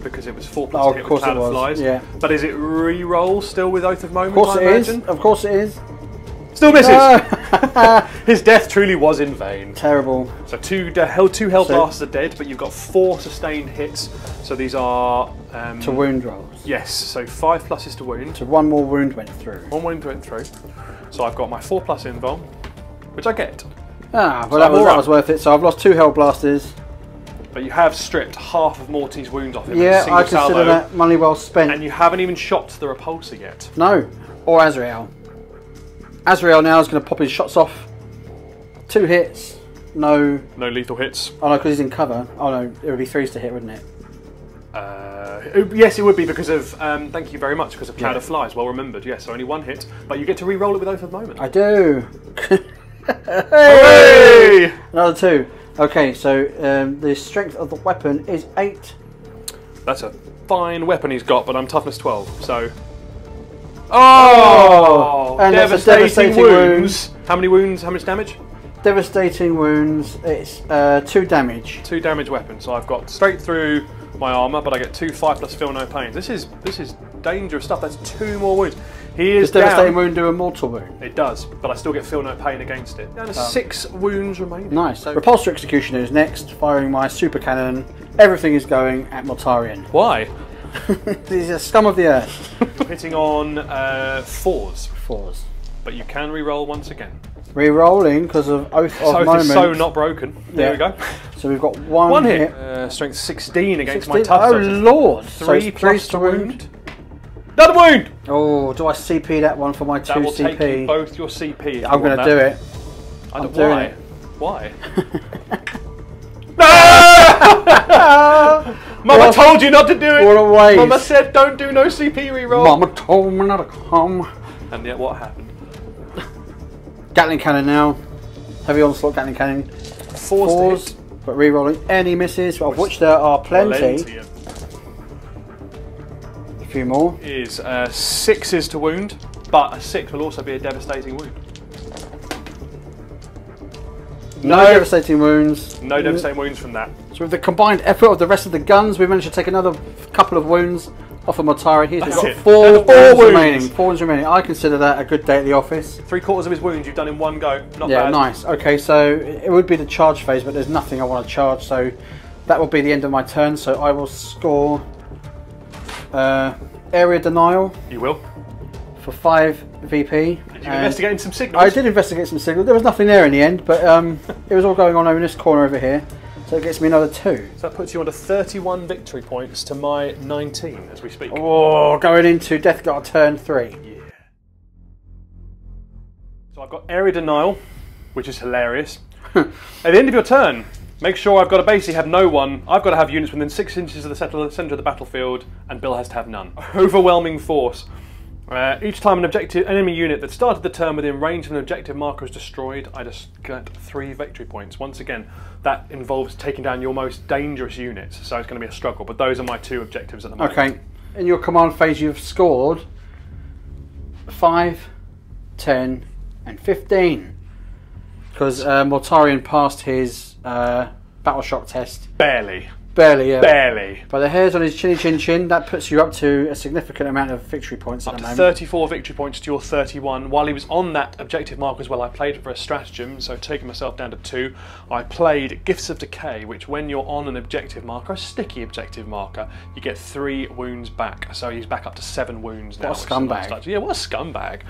because it was 4+ Oh, to hit of course with Cloud it was. of Flies. Yeah. But is it re-roll still with Oath of Moment? Of course I it is. imagine? Of course it is. Still misses. His death truly was in vain. Terrible. So 2 hell blasts are dead, but you've got 4 sustained hits. So these are To wound rolls. Yes. So 5 pluses to wound. So 1 more wound went through. 1 wound went through. So I've got my 4+ invuln, which I get. Ah, well that was worth it. So I've lost 2 hell blasters. But you have stripped half of Morty's wounds off him. Yeah, in a I single consider salvo, that money well spent. and you haven't even shot the repulsor yet. No, or Azreal. Azreal now is going to pop his shots off. 2 hits. No lethal hits. Oh no, because he's in cover. Oh no, it would be 3s to hit, wouldn't it? Yes, it would be because of, thank you very much, because of Cloud of Flies. Well remembered, yes, so only 1 hit, but you get to re-roll it with Oath of Moment. I do. Hey! Another 2. Okay, so the strength of the weapon is 8. That's a fine weapon he's got, but I'm toughness 12, so... Oh! And that's a devastating wounds. How many wounds, how much damage? Devastating wounds, it's 2 damage. 2 damage weapon, so I've got straight through my armour, but I get 2 5+ feel no pain. This is dangerous stuff. That's 2 more wounds. He is Does devastating down. wound do a mortal wound? It does, but I still get feel no pain against it. Down to 6 wounds remaining. Nice. So Repulsor Executioner is next, firing my super cannon. Everything is going at Mortarion. Why? He's a scum of the earth. Hitting on 4s. 4s. But you can re-roll once again. Re-rolling because of Oath of Moment. Is so not broken. There we go. So we've got 1 hit. Strength 16 against 16? My toughness. Oh lord! 3 plus to wound. Another wound! Oh, do I CP that one for my 2 CP? That will take you both your CP. I'm going to do it. I'm doing it. Why? No! Mama told you not to do it! What a waste. Mama said don't do no CP reroll. Mama told me not to come. And yet what happened? Gatling cannon now. Heavy onslaught Gatling cannon. 4s, but re-rolling any misses, of which there are plenty. A few more. Is 6s to wound, but a 6 will also be a devastating wound. No devastating wounds. No devastating wounds from that. So with the combined effort of the rest of the guns, we managed to take another couple of wounds off of Mortarion. He's got 4 wounds remaining. 4 wounds remaining. I consider that a good day at the office. 3/4 of his wounds you've done in 1 go. Not bad. Yeah, nice. Okay, so it would be the charge phase, but there's nothing I want to charge, so that will be the end of my turn. So I will score area denial. You will. For 5 VP. Did you investigate some signals? I did investigate some signals. There was nothing there in the end, but it was all going on over in this corner over here. So it gets me another 2. So that puts you on to 31 victory points to my 19 as we speak. Oh, going into Death Guard turn 3. Yeah. So I've got area denial, which is hilarious. At the end of your turn, make sure I've got to basically have no one. I've got to have units within 6 inches of the centre of the battlefield, and Bill has to have none. Overwhelming force. Each time an enemy unit that started the turn within range of an objective marker is destroyed, I just get 3 victory points. Once again, that involves taking down your most dangerous units, so it's going to be a struggle, but those are my 2 objectives at the moment. Okay, in your command phase you've scored 5, 10 and 15. Because Mortarion passed his battle shock test. Barely. Barely, yeah. Barely. By the hairs on his chinny chin chin, that puts you up to a significant amount of victory points at the moment. 34 victory points to your 31. While he was on that objective marker as well, I played for a stratagem, so taking myself down to 2. I played Gifts of Decay, which when you're on an objective marker, a sticky objective marker, you get 3 wounds back. So he's back up to 7 wounds now. What a scumbag. Yeah, what a scumbag.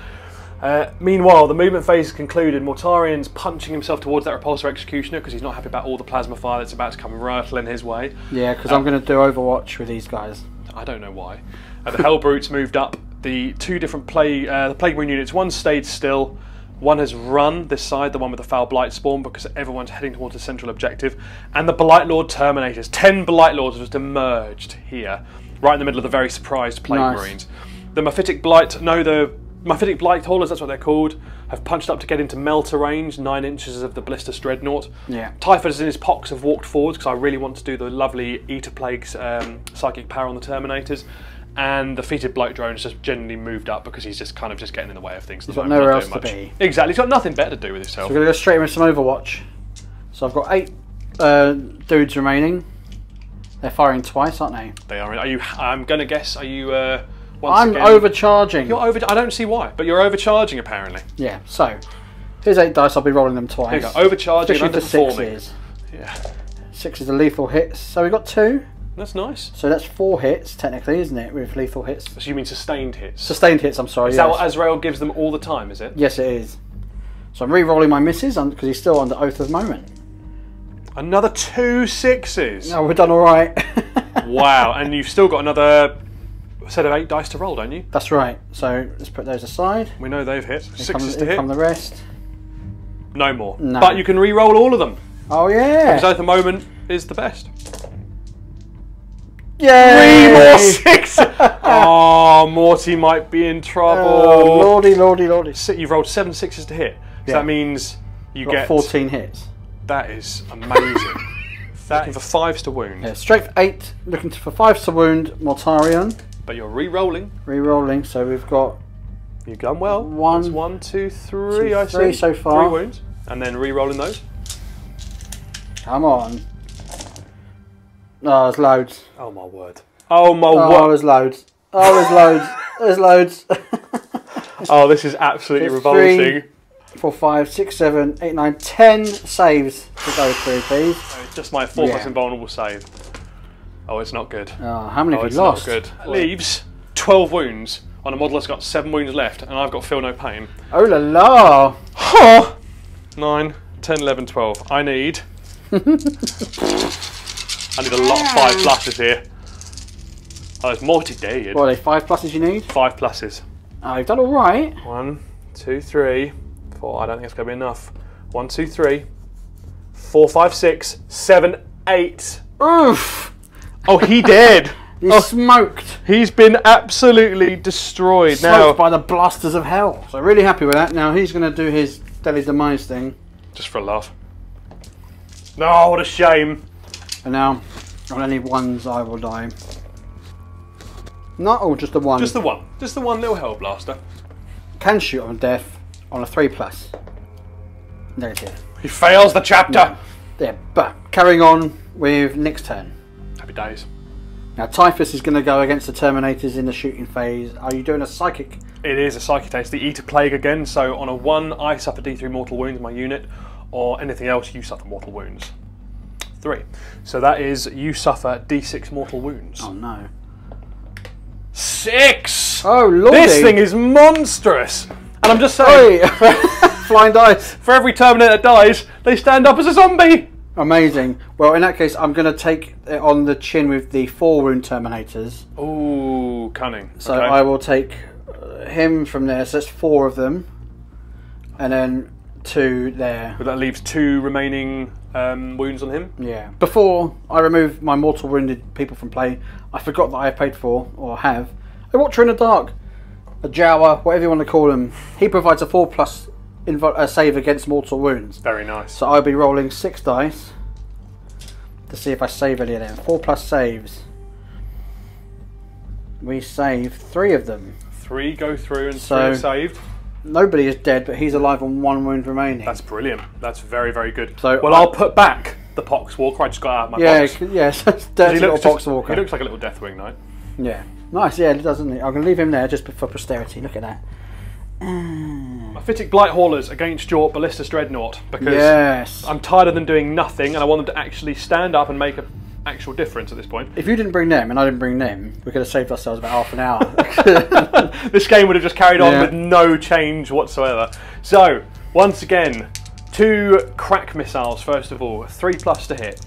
Meanwhile, the movement phase is concluded. Mortarion's punching himself towards that Repulsor Executioner because he's not happy about all the plasma fire that's about to come rattling his way. Yeah, because I'm going to do Overwatch with these guys. I don't know why. The Hellbrutes moved up. The 2 different Plague Marine units, one stayed still, one has run this side, the one with the Foul Blight spawn, because everyone's heading towards the central objective. And the Blight Lord Terminators, 10 Blight Lords just emerged here, right in the middle of the very surprised Plague Marines. The Mephitic Blight, Mephitic Blight Haulers, that's what they're called, have punched up to get into melter range, 9 inches of the Ballistus Dreadnought. Yeah. Typhus and his Pox have walked forwards because I really want to do the lovely Eater Plague's psychic power on the Terminators. and the Feated Bloke drone's just generally moved up because he's just kind of just getting in the way of things. He's got nowhere else to be. Exactly, he's got nothing better to do with himself. So we're going to go straight in with some Overwatch. So I've got 8 dudes remaining. They're firing twice, aren't they? They are. Are you? I'm going to guess. Are you? I'm overcharging. You're over. I don't see why, but you're overcharging apparently. Yeah. So here's 8 dice. I'll be rolling them twice. Here you go. Overcharging and underperforming. 6s. Yeah. 6 is a lethal hit. So we got 2. That's nice. So that's 4 hits technically, isn't it? With lethal hits. So you mean sustained hits? Sustained hits. I'm sorry. Is that what Azreal gives them all the time? Is it? Yes, it is. So I'm re-rolling my misses because he's still under oath of moment. Another 2 6s. No, we've done all right. Wow, and you've still got another set of 8 dice to roll, don't you? That's right. So let's put those aside. We know they've hit. Here 6s to hit. Come the rest. No more. No. But you can re-roll all of them. Oh yeah. Because at the moment is the best. Yay! 3 more 6. Oh, Morty might be in trouble. Oh, lordy, lordy, lordy. You've rolled 7 6s to hit. So that means you get 14 hits. That is amazing. Looking for 5s to wound. Yeah, strength 8, looking for 5s to wound Mortarion. But you're re-rolling. Re-rolling, so we've got... You've done well. 1, 2, 3, I see. 3 so far. 3 wounds. And then re-rolling those. Come on. Oh, there's loads. Oh my word. Oh my word. Oh, there's loads. Oh, there's loads. There's loads. Oh, this is absolutely revolting. 3, 4, 5, 6, 7, 8, 9, 10 saves to go through, please. It's just my 4+ invulnerable save. Oh, it's not good. Oh, how many have you lost? lost? Not good. Leaves 12 wounds on a model that's got 7 wounds left, and I've got Feel No Pain. Oh la la! Huh. 9, 10, 11, 12. I need... I need a lot of 5+s here. Oh, it's Mortarion. What are they, 5+s you need? 5+s. Oh, you've done alright. 1, 2, 3, 4. I don't think it's going to be enough. 1, 2, 3, 4, 5, 6, 7, 8. Oof! Oh, he did. He's smoked. He's been absolutely destroyed. Smoked by the blasters of hell. So really happy with that. Now he's going to do his Deadly Demise thing. Just for a laugh. No, what a shame. And now, on any ones I will die. Not all, just the one. Just the one. Just the one little Hell Blaster. Can shoot on death on a 3+. Negative. He fails the chapter. No. Yeah, but carrying on with next turn. Happy days. Now Typhus is going to go against the Terminators in the shooting phase. Are you doing a psychic? It is a psychic taste. The Eater Plague again. So on a 1, I suffer D3 mortal wounds in my unit, or anything else, you suffer mortal wounds. 3. So that is you suffer D6 mortal wounds. Oh no. 6. Oh lordy. This thing is monstrous. And I'm just saying, flying dice. For every Terminator dies, they stand up as a zombie. Amazing. Well, in that case, I'm going to take it on the chin with the 4 wound Terminators. Ooh, cunning. So okay. I will take him from there. So that's 4 of them, and then 2 there. But that leaves 2 remaining wounds on him. Yeah. Before I remove my mortal wounded people from play, I forgot that I have paid for, or have, a Watcher in the Dark, a Jawa, whatever you want to call him. He provides a 4+ save against mortal wounds. Very nice. So I'll be rolling 6 dice to see if I save any of them. 4+ saves. We save 3 of them. 3 go through and 3 are saved. Nobody is dead, but he's alive on 1 wound remaining. That's brilliant. That's very, very good. So well, I'll put back the Poxwalker. I just got out of my box. Yes, dirty little Poxwalker. He looks like a little Deathwing Knight. Yeah. Nice, yeah, doesn't he? I'm going to leave him there just for posterity. Look at that. My Fittic Blight Haulers against your Ballistus Dreadnought, because I'm tired of them doing nothing and I want them to actually stand up and make an actual difference at this point. If you didn't bring them and I didn't bring them, we could have saved ourselves about half an hour. This game would have just carried on with no change whatsoever. So, once again, 2 crack missiles first of all, 3+ to hit.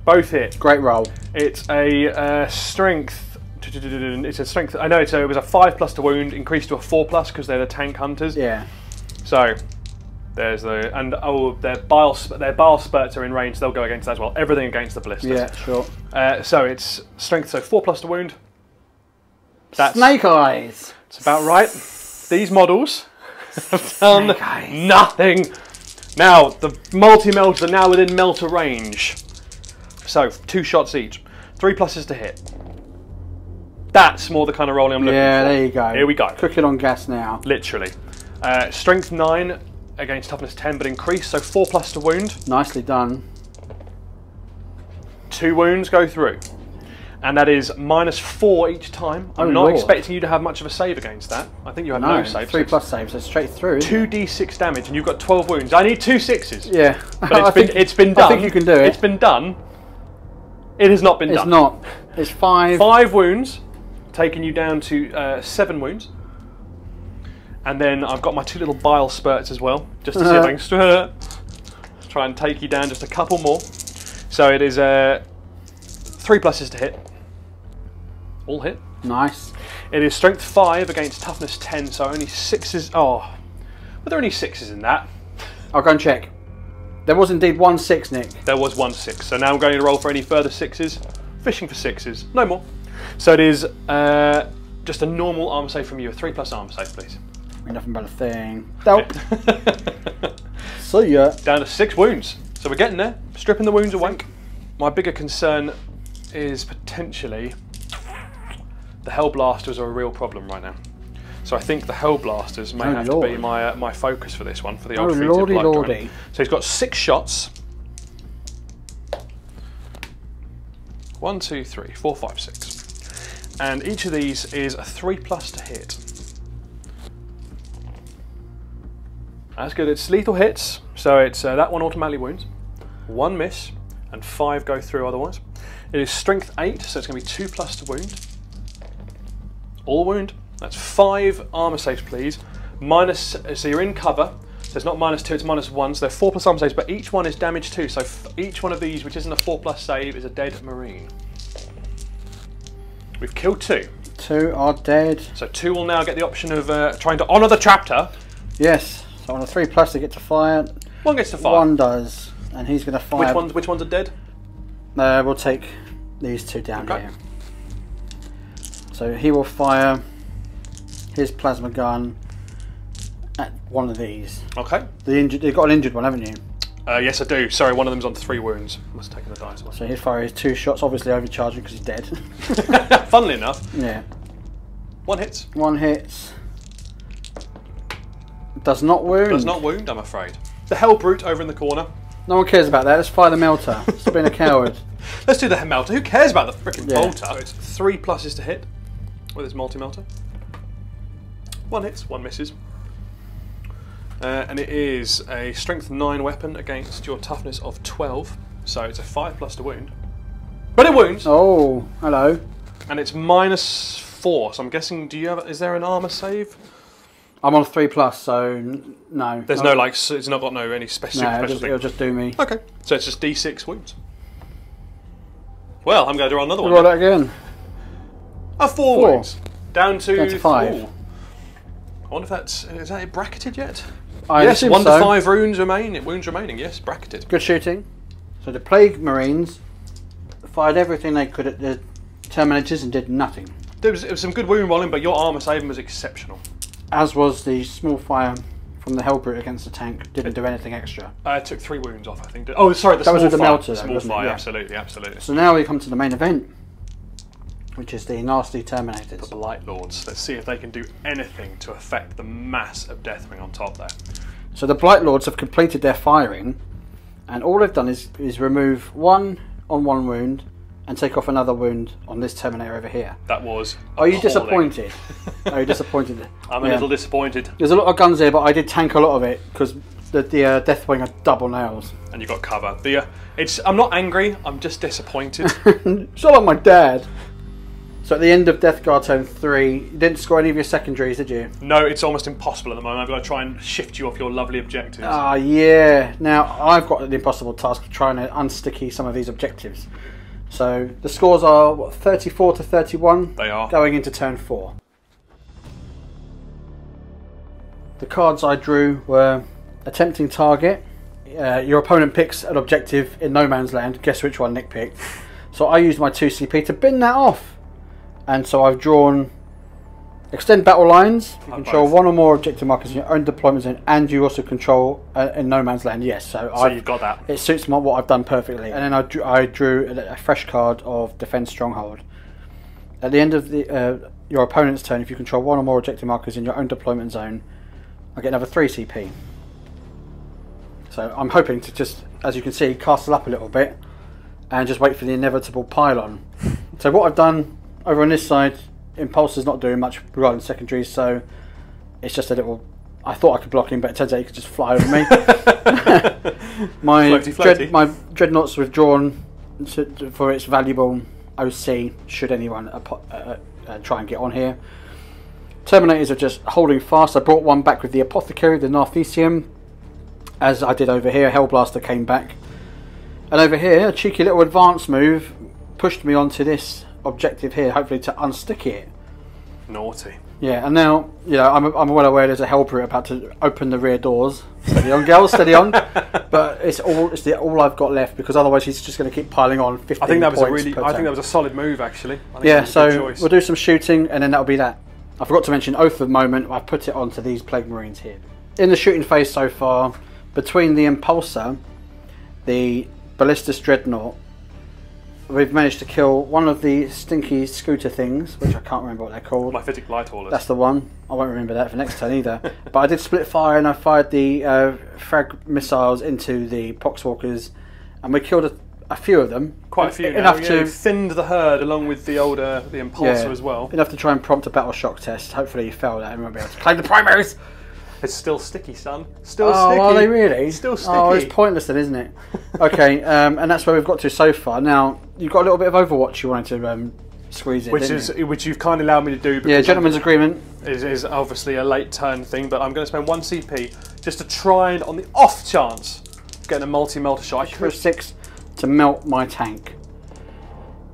Both hit. Great roll. It's a strength. It's a strength. I know it was a 5+ to wound, increased to a 4+ because they're the tank hunters. Yeah. So there's the their bile spurts are in range. So they'll go against that as well. Everything against the ballistas. Yeah, sure. So it's strength. So 4+ to wound. That's Snake Eyes. It's about right. These models have done nothing. Now the multi-melters are now within melter range. So 2 shots each. 3+ to hit. That's more the kind of rolling I'm looking for. Yeah, there you go. Here we go. Cooking on gas now. Literally. Strength 9 against toughness 10, but increased, so 4+ to wound. Nicely done. 2 wounds go through. And that is -4 each time. I'm not expecting you to have much of a save against that. I think you have no save. 3+ saves, so straight through. 2d6 damage, and you've got 12 wounds. I need 2 6s. Yeah. But it's been done. I think you can do it. It's been done. It has not been done. It's not. It's 5. 5 wounds, taking you down to 7 wounds. And then I've got my 2 little bile spurts as well, just to see if I can try and take you down just a couple more. So it is 3 pluses to hit. All hit. Nice. It is strength 5 against toughness 10, so only 6s. Oh, were there any 6s in that? I'll go and check. There was indeed 1 6, Nick. There was 1 6. So now I'm going to roll for any further 6s. Fishing for 6s. No more. So it is just a normal armor save from you. A 3+ armor save, please. Nothing but a thing. Nope. See ya. Down to 6 wounds. So we're getting there. Stripping the wounds away. My bigger concern is potentially the Hellblasters are a real problem right now. So I think the Hellblasters may have to be my focus for this one, for the old lordy. So he's got 6 shots. 1, 2, 3, 4, 5, 6. And each of these is a 3+ to hit. That's good. It's lethal hits, so it's that one automatically wounds. 1 miss, and 5 go through otherwise. It is strength 8, so it's going to be 2+ to wound. All wound. That's 5 armor saves, please. So you're in cover. So it's not -2, it's -1. So they're 4+ armor saves, but each one is damage 2. So each one of these, which isn't a 4+ save, is a dead marine. We've killed 2. 2 are dead. So 2 will now get the option of trying to honour the chapter. Yes. So on a 3+, they get to fire. 1 gets to fire. 1 does, and he's going to fire. Which ones are dead? We'll take these 2 down here. So he will fire his plasma gun at one of these. Okay. You've got an injured one, haven't you? Yes, I do. Sorry, one of them's on 3 wounds. Must have taken the dice away. So he'll fire his 2 shots, obviously overcharging because he's dead. Funnily enough. Yeah. 1 hits. 1 hits. Does not wound. Does not wound, I'm afraid. The Hell Brute over in the corner. No one cares about that. Let's fire the Melter. Stop being a coward. Let's do the Melter. Who cares about the freaking Bolter? So it's 3 pluses to hit with his multi-melter. 1 hits, 1 misses. And it is a strength 9 weapon against your toughness of 12. So it's a 5+ to wound. But it wounds. Oh, hello. And it's -4. So I'm guessing, is there an armor save? I'm on a 3+, so no. There's no it's not got any special thing. It'll just do me. Okay, so it's just D6 wounds. Well, I'm going to roll another one. Roll that again. A 4 wounds. Down to 5. 4. I wonder if is that bracketed yet? Yes, 1 to 5 wounds remaining. Yes, bracketed. Good shooting. So the Plague Marines fired everything they could at the Terminators and did nothing. It was some good wound rolling, but your armor saving was exceptional. As was the small fire from the Hellbrute against the tank. Didn't do anything extra. It took 3 wounds off, I think. Oh, sorry, that was with the Melter. Small fire, absolutely. So now we come to the main event, which is the nasty Terminators. The Blight Lords. Let's see if they can do anything to affect the mass of Deathwing on top there. So the Blight Lords have completed their firing, and all they've done is remove 1 on 1 wound and take off another wound on this Terminator over here. That was Are you disappointed? Are you disappointed? I'm a little disappointed. There's a lot of guns here, but I did tank a lot of it because the Deathwing had double nails. And you got cover. I'm not angry, I'm just disappointed. It's not like my dad. So at the end of Death Guard turn 3, you didn't score any of your secondaries, did you? No, it's almost impossible at the moment. I've got to try and shift you off your lovely objectives. Ah, yeah. Now, I've got the impossible task of trying to unsticky some of these objectives. So the scores are what, 34 to 31. They are. Going into turn 4. The cards I drew were attempting target. Your opponent picks an objective in no man's land. Guess which one Nick picked. So I used my 2 CP to bin that off. And so I've drawn extend battle lines. You control both. 1 or more objective markers in your own deployment zone, and you also control in no man's land. Yes, so you've got that. It suits what I've done perfectly. And then I drew a fresh card of Defend Stronghold. At the end of your opponent's turn, if you control one or more objective markers in your own deployment zone, I get another 3 CP. So I'm hoping to just, as you can see, castle up a little bit and just wait for the inevitable pylon. So what I've done over on this side, Impulse is not doing much regarding secondaries, so it's just a little... I thought I could block him, but it turns out he could just fly over me. my Dreadnought's withdrawn for its valuable OC, should anyone try and get on here. Terminators are just holding fast. I brought one back with the Apothecary, the Narthesium, as I did over here. Hellblaster came back. And over here, a cheeky little advance move pushed me onto this objective here, hopefully to unstick it. Naughty. Yeah, and now, I'm well aware there's a Hellbrute about to open the rear doors. Steady on, girls, steady on. But it's all I've got left, because otherwise he's just going to keep piling on 15 I think that points was a solid move, actually. Yeah, so we'll do some shooting, and then that'll be that. I forgot to mention Oath of Moment. I've put it onto these Plague Marines here. In the shooting phase so far, between the Impulsor, the Ballistus Dreadnought, we've managed to kill one of the stinky scooter things, which I can't remember what they're called. Mythic Light Haulers. That's the one. I won't remember that for next turn either. But I did split fire, and I fired the frag missiles into the Poxwalkers, and we killed a few of them. Quite a few. Enough to thinned the herd along with the Impulsor as well. Enough to try and prompt a battle shock test. Hopefully you failed that and won't be able to claim the primaries. It's still sticky, son. Still sticky. Are they really? Still sticky. Oh, it's pointless then, isn't it? Okay, and that's where we've got to so far. Now, you've got a little bit of Overwatch you wanted to squeeze in, which you've kindly allowed me to do. Yeah, gentleman's agreement. Is obviously a late turn thing, but I'm going to spend 1 CP just to try and, on the off chance, get a multi-melter shot. For 6 to melt my tank.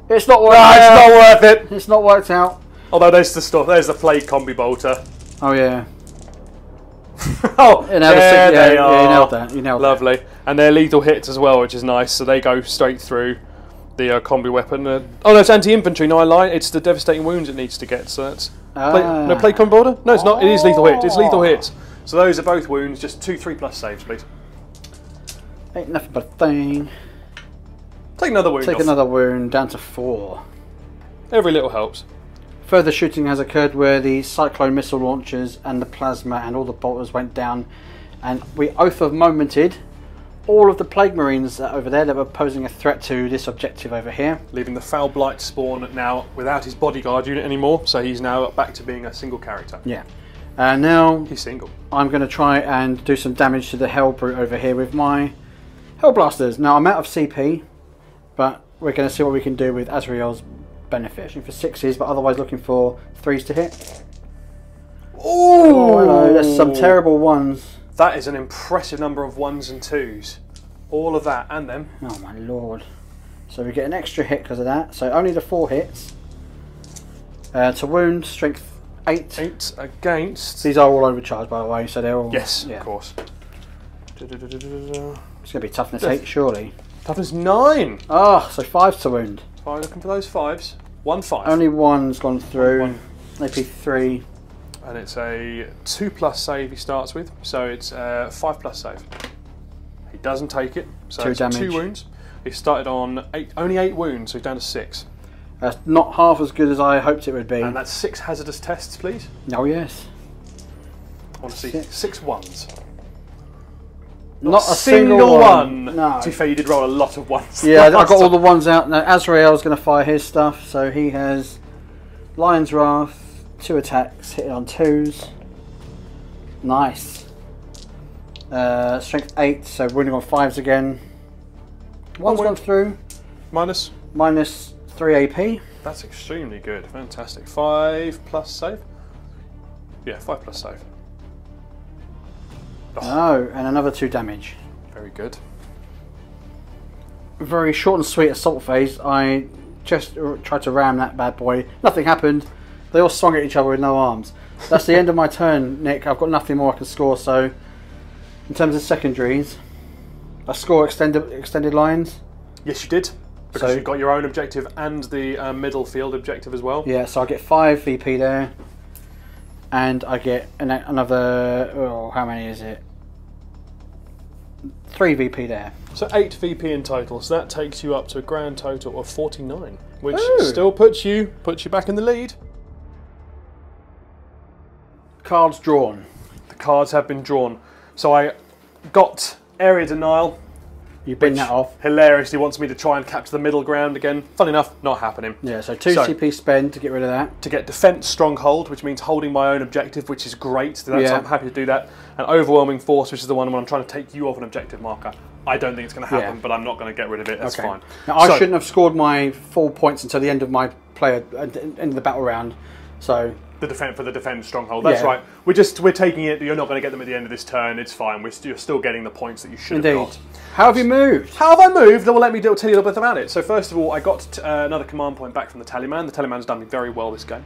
It's not worth it. It's not worth it. It's not worked out. Although there's the stuff. There's the Plague Combi Bolter. Oh yeah. Oh, there they are. Yeah, you nailed that. You nailed Lovely. that. And they're lethal hits as well, which is nice. So they go straight through the combi weapon. Oh no, it's anti-infantry. No, I lie. It's the devastating wounds it needs to get. So that's Plague Combi Bolter. No, it's not. It is lethal hits. It's lethal hits. So those are both wounds. Just 2 3+ saves, please. Ain't nothing but a thing. Take another wound. Take another wound down to 4. Every little helps. Further shooting has occurred where the Cyclone missile launchers and the plasma and all the bolters went down, and we Oath of Momented all of the Plague Marines over there that were posing a threat to this objective over here. Leaving the Foul Blight spawn now without his bodyguard unit anymore, so he's now back to being a single character. Yeah. And now he's single. I'm going to try and do some damage to the Hellbrute over here with my Hellblasters. Now I'm out of CP, but we're going to see what we can do with Azreal's benefit. For 6s, but otherwise looking for 3s to hit. Oh, hello. There's some terrible 1s. That is an impressive number of 1s and 2s. All of that and them. Oh my lord. So we get an extra hit because of that. So only the 4 hits. To wound, strength 8. 8 against. These are all overcharged, by the way, so they're all... Yes, of course. It's going to be toughness 8, surely. Toughness 9. Oh, so 5 to wound. Fine, looking for those 5s. 1 5. Only 1's gone through. AP 3. And it's a 2+ save he starts with, so it's a 5+ save. He doesn't take it, so 2 it's damage. 2 wounds. He started on only 8 wounds, so he's down to 6. That's not half as good as I hoped it would be. And that's 6 hazardous tests, please. Oh yes. I want to see 6 1s. Not a single one. No. To be fair, you did roll a lot of 1s. Yeah, I got all the 1s out. Now Azrael's going to fire his stuff, so he has Lion's Wrath, 2 attacks, hitting on 2s. Nice. Strength 8, so wounding on 5s again. 1's gone through. Minus 3 AP. That's extremely good. Fantastic. 5+ save? Yeah, 5+ save. Oh, and another 2 damage. Very good. Very short and sweet assault phase. I just tried to ram that bad boy. Nothing happened. They all swung at each other with no arms. That's the end of my turn, Nick. I've got nothing more I can score, so in terms of secondaries, I score extended lines. Yes, you did. Because you've got your own objective and the middle field objective as well. Yeah, so I get 5 VP there. And I get another, how many is it? 3 VP there. So 8 VP in total, so that takes you up to a grand total of 49. which still puts you back in the lead. Cards drawn. The cards have been drawn. So I got Area Denial. You bin that off. Hilariously wants me to try and capture the middle ground again. Fun enough, not happening. Yeah, so 2 CP spend to get rid of that. To get Defense Stronghold, which means holding my own objective, which is great. So I'm happy to do that. And Overwhelming Force, which is the one when I'm trying to take you off an objective marker. I don't think it's going to happen, but I'm not going to get rid of it. That's fine. Now, I shouldn't have scored my full points until the end of my end of the battle round. So for the defense stronghold. That's right. We're taking it. You're not going to get them at the end of this turn. It's fine. You're still getting the points that you should have got. How have you moved? How have I moved? Well, let me tell you a little bit about it. So first of all, I got another command point back from the Tallyman. The Tallyman's done me very well this game.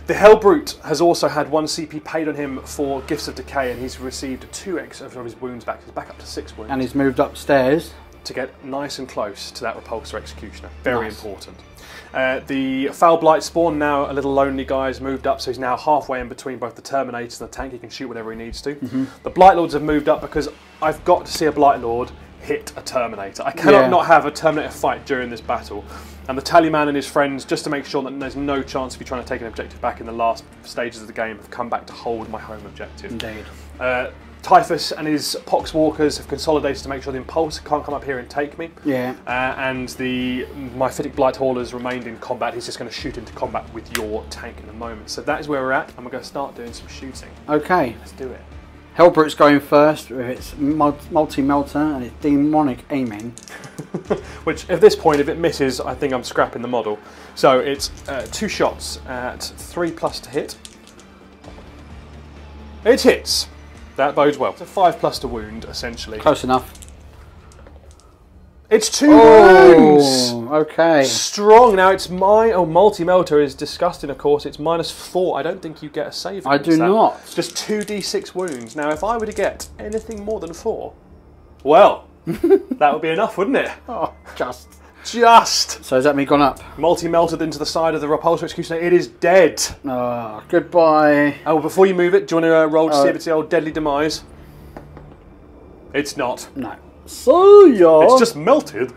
The Hellbrute has also had 1 CP paid on him for Gifts of Decay, and he's received 2x of his wounds back. He's back up to 6 wounds. And he's moved upstairs to get nice and close to that Repulsor Executioner. Very important. The Foul Blight Spawn, now a little lonely guy, has moved up, so he's now halfway in between both the Terminators and the tank. He can shoot whatever he needs to. The Blight Lords have moved up because I've got to see a Blight Lord hit a Terminator. I cannot not have a Terminator fight during this battle. And the Tallyman and his friends, just to make sure that there's no chance of you trying to take an objective back in the last stages of the game, have come back to hold my home objective. Indeed. Typhus and his Poxwalkers have consolidated to make sure the Impulsor can't come up here and take me. Yeah. And the Myphitic Blight Haulers remained in combat. He's just going to shoot into combat with your tank in a moment. So that is where we're at, and we're going to start doing some shooting. Okay. Let's do it. Hellbrute's going first with its multi-melter and its demonic aiming. Which, at this point, if it misses, I think I'm scrapping the model. So it's 2 shots at 3+ to hit. It hits. That bodes well. It's a 5+ to wound, essentially. Close enough. It's 2 wounds! Okay. Strong. Now it's multi-melter is disgusting, of course. It's -4. I don't think you get a save. I do not. It's just 2d6 wounds. Now, if I were to get anything more than 4, well, that would be enough, wouldn't it? Oh, just. So has that me gone up? Multi-melted into the side of the Repulsor Executioner. It is dead. Oh, goodbye. Oh, before you move it, do you want to roll to see if it's the old Deadly Demise? It's not. No. So, yeah. It's just melted.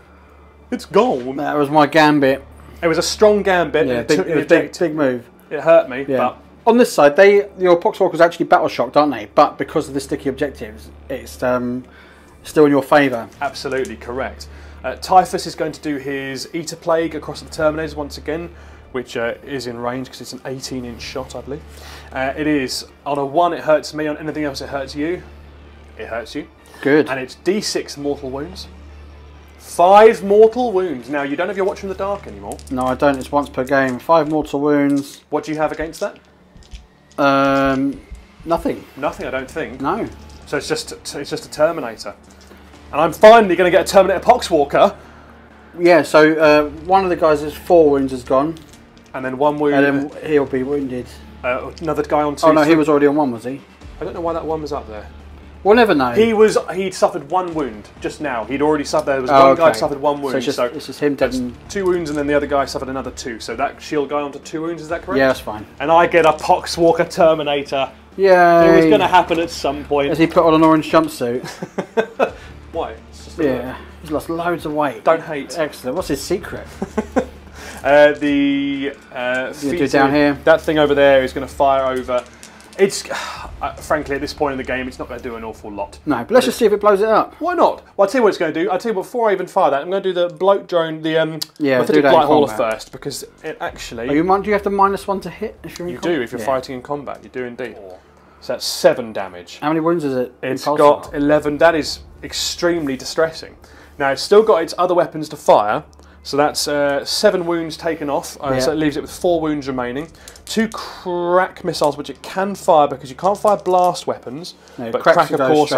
It's gone. That was my gambit. It was a strong gambit. Yeah, big move. It hurt me, but... On this side, your Poxwalkers are actually battle shocked, aren't they? But because of the sticky objectives, it's still in your favour. Absolutely correct. Typhus is going to do his Eater Plague across the Terminators once again, which is in range because it's an 18-inch shot, I believe. It is, on a 1 it hurts me, on anything else it hurts you. It hurts you. Good. And it's D6 mortal wounds. 5 mortal wounds. Now, you don't have your Watcher in the Dark anymore. No, I don't. It's once per game. 5 mortal wounds. What do you have against that? Nothing. Nothing, I don't think. No. So it's just a Terminator. And I'm finally going to get a Terminator Poxwalker. Yeah, so one of the guys' 4 wounds has gone. And then 1 wound. And then he'll be wounded. Another guy on 2. Oh no, he was already on 1, was he? I don't know why that 1 was up there. We'll never know. He'd suffered 1 wound just now. He'd already suffered. There was one guy who suffered 1 wound. So it's just him dead. 2 wounds, and then the other guy suffered another 2. So that shield guy onto 2 wounds. Is that correct? Yeah, that's fine. And I get a Poxwalker Terminator. Yeah. It was going to happen at some point. Has he put on an orange jumpsuit? Why? Yeah. He's lost loads of weight. Don't hate. Excellent. What's his secret? The feet down here. That thing over there is going to fire over. It's frankly at this point in the game, it's not going to do an awful lot. No, but let's just see if it blows it up. Why not? Well, I'll tell you what it's going to do. I'll tell you before I even fire that, I'm going to do the bloat drone, the Mythic Blight Hauler first, because it actually. Do you have to -1 to hit if you're in combat? You do if you're fighting in combat. You do indeed. So that's 7 damage. How many wounds is it? It's got 11. That is extremely distressing. Now it's still got its other weapons to fire. So that's 7 wounds taken off, so it leaves it with 4 wounds remaining. 2 crack missiles, which it can fire because you can't fire blast weapons, but crack of course.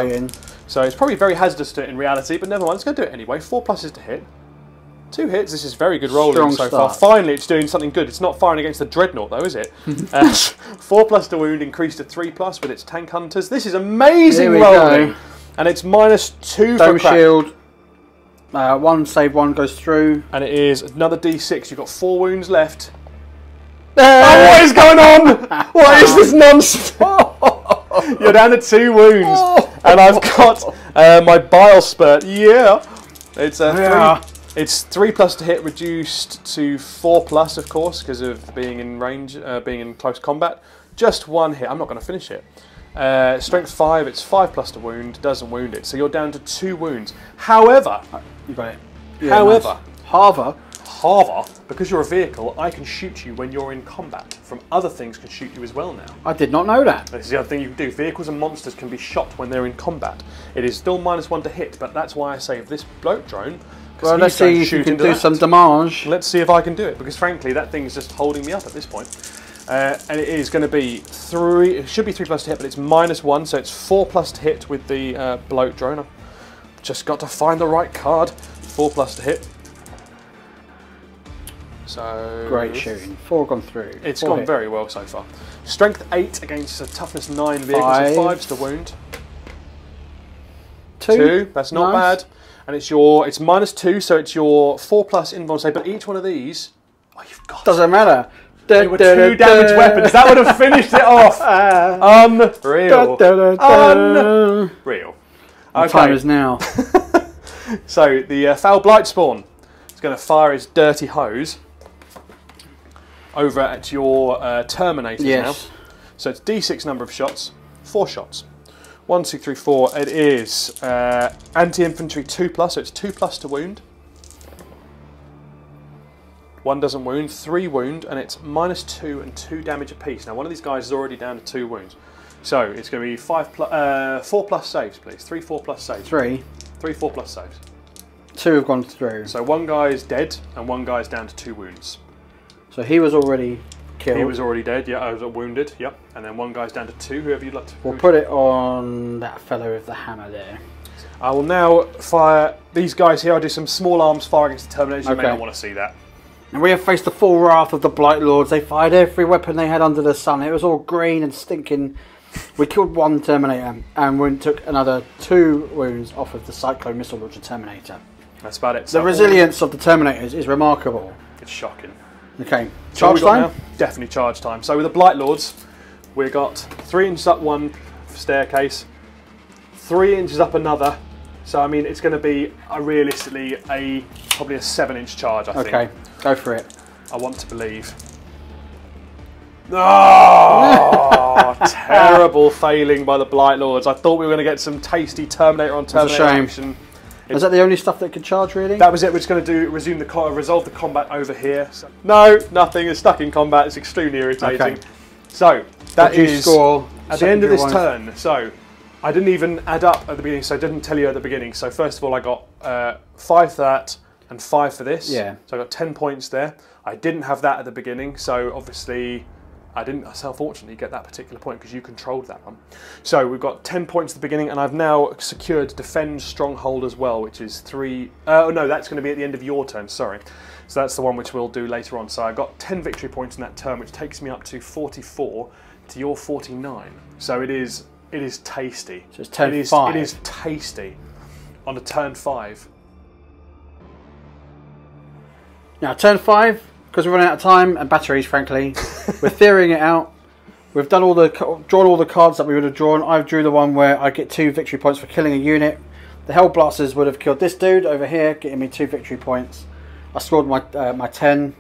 So it's probably very hazardous to it in reality, but never mind, it's going to do it anyway. 4 pluses to hit. 2 hits, this is very good rolling so far. Finally it's doing something good. It's not firing against the Dreadnought though, is it? 4+ to wound, increased to 3+ with its tank hunters. This is amazing rolling! And it's -2 for crack. Shield. 1 save, 1 goes through. And it is another D6. You've got 4 wounds left. Oh, what is going on? What is this nonsense? You're down to 2 wounds. And I've got my bile spurt. Yeah. It's It's 3+ to hit, reduced to 4+, of course, because of being in range, being in close combat. Just 1 hit. I'm not going to finish it. Strength 5. It's 5+ to wound. Doesn't wound it, so you're down to 2 wounds. However, you got it. Yeah, however, nice. However, because you're a vehicle, I can shoot you when you're in combat. From other things can shoot you as well now. I did not know that. This is the other thing you can do. Vehicles and monsters can be shot when they're in combat. It is still -1 to hit, but that's why I save this bloke drone. Well, let's see if you can do some damage. Let's see if I can do it, because frankly, that thing is just holding me up at this point. And it is going to be 3. It should be 3+ to hit, but it's -1, so it's 4+ to hit with the bloke drone. I've just got to find the right card. 4+ to hit. So great shooting. 4 gone through. It's gone very well so far. Strength 8 against a toughness 9 vehicle, so 5s to wound. 2. That's not bad. And it's -2, so it's your 4+ invuln save. But each one of these, oh, you've got. Doesn't matter. They were 2 damage weapons. That would have finished it off. Unreal. Unreal. Okay. Time is now. So the foul blight spawn is going to fire his dirty hose over at your Terminators now. So it's D6 number of shots, 4 shots. 1, 2, 3, 4. It is anti-infantry 2+, so it's 2+ to wound. 1 doesn't wound, 3 wound, and it's -2 and 2 damage apiece. Now one of these guys is already down to 2 wounds. So it's going to be 4+ saves, please. 3 4+ saves. 3 4+ saves. 2 have gone through. So 1 guy is dead and 1 guy is down to 2 wounds. So he was already killed. He was already dead, yeah, I was wounded, yep. And then 1 guy's down to 2, whoever you'd like to... We'll put it on that fellow with the hammer there. I will now fire these guys here. I'll do some small arms fire against the Terminators. You may not want to see that. And we have faced the full wrath of the Blight Lords. They fired every weapon they had under the sun. It was all green and stinking. We killed 1 Terminator and we took another 2 wounds off of the Cyclone Missile Launcher Terminator. That's about it. The resilience of the Terminators is remarkable. It's shocking. Okay, charge time? Now? Definitely charge time. So with the Blight Lords, we've got 3 inches up one staircase, 3 inches up another. So I mean, it's going to be realistically probably a 7-inch charge, I think. Okay, go for it. I want to believe. Oh, terrible failing by the Blight Lords. I thought we were going to get some tasty Terminator on Terminator action. Is that the only stuff that could charge, really? That was it. We're just going to resolve the combat over here. So, no, nothing. It's stuck in combat. It's extremely irritating. Okay. So that is score at the end of this turn. So I didn't even add up at the beginning, so I didn't tell you at the beginning. So first of all, I got 5 for that and 5 for this. Yeah. So I got 10 points there. I didn't have that at the beginning, so obviously I didn't, unfortunately, get that particular point because you controlled that one. So we've got 10 points at the beginning, and I've now secured Defend Stronghold as well, which is 3... oh no, that's going to be at the end of your turn, sorry. So that's the one which we'll do later on. So I got 10 victory points in that turn, which takes me up to 44 to your 49. So it is tasty. So it's turn 5. It is tasty on a turn 5. Now, turn 5... because we're running out of time and batteries, frankly, we're theorying it out. We've done drawn all the cards that we would have drawn. I've drew the one where I get 2 victory points for killing a unit. The Hellblasters would have killed this dude over here, getting me 2 victory points. I scored my 10,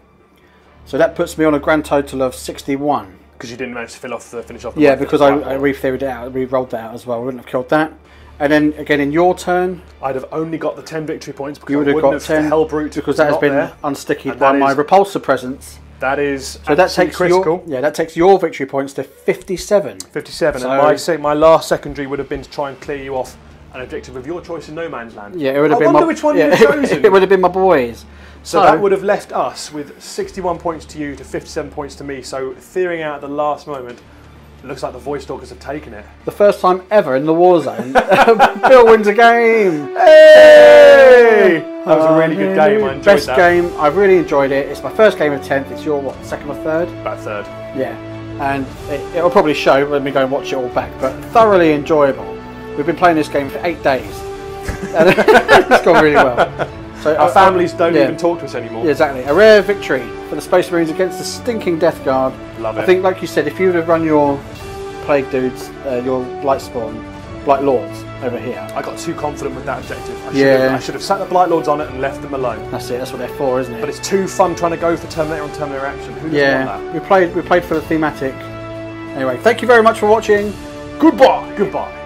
so that puts me on a grand total of 61. Because you didn't manage to finish off. The yeah, because I re-theoried it out, re-rolled that out as well. I wouldn't have killed that. And then again in your turn, I'd have only got the 10 victory points because you would have got 10 Hellbrute because that has been unstickied by my repulsor presence. That is so that takes critical. That takes your victory points to 57. 57, so, and my last secondary would have been to try and clear you off an objective of your choice in No Man's Land. Yeah, it would have been. I wonder which one you'd have chosen. It would have been my boys. So that would have left us with 61 points to you to 57 points to me. So theorying out at the last moment. It looks like the Void Stalkers have taken it. The first time ever in the Warzone, Bill wins a game. Hey! That was a really good game. I enjoyed Best game. I really enjoyed it. It's my first game of 10th. It's your, what, second or third? About third. Yeah. And it'll probably show when we go and watch it all back. But thoroughly enjoyable. We've been playing this game for 8 days. And it's gone really well. So our families don't even talk to us anymore. Yeah, exactly. A rare victory for the Space Marines against the stinking Death Guard. Love it. I think, like you said, if you would have run your Plague Dudes, your Light Spawn, Blight Lords over here. I got too confident with that objective. I should have sat the Blight Lords on it and left them alone. That's it. That's what they're for, isn't it? But it's too fun trying to go for Terminator on Terminator action. Who doesn't want that? We played for the thematic. Anyway, thank you very much for watching. Goodbye. Goodbye.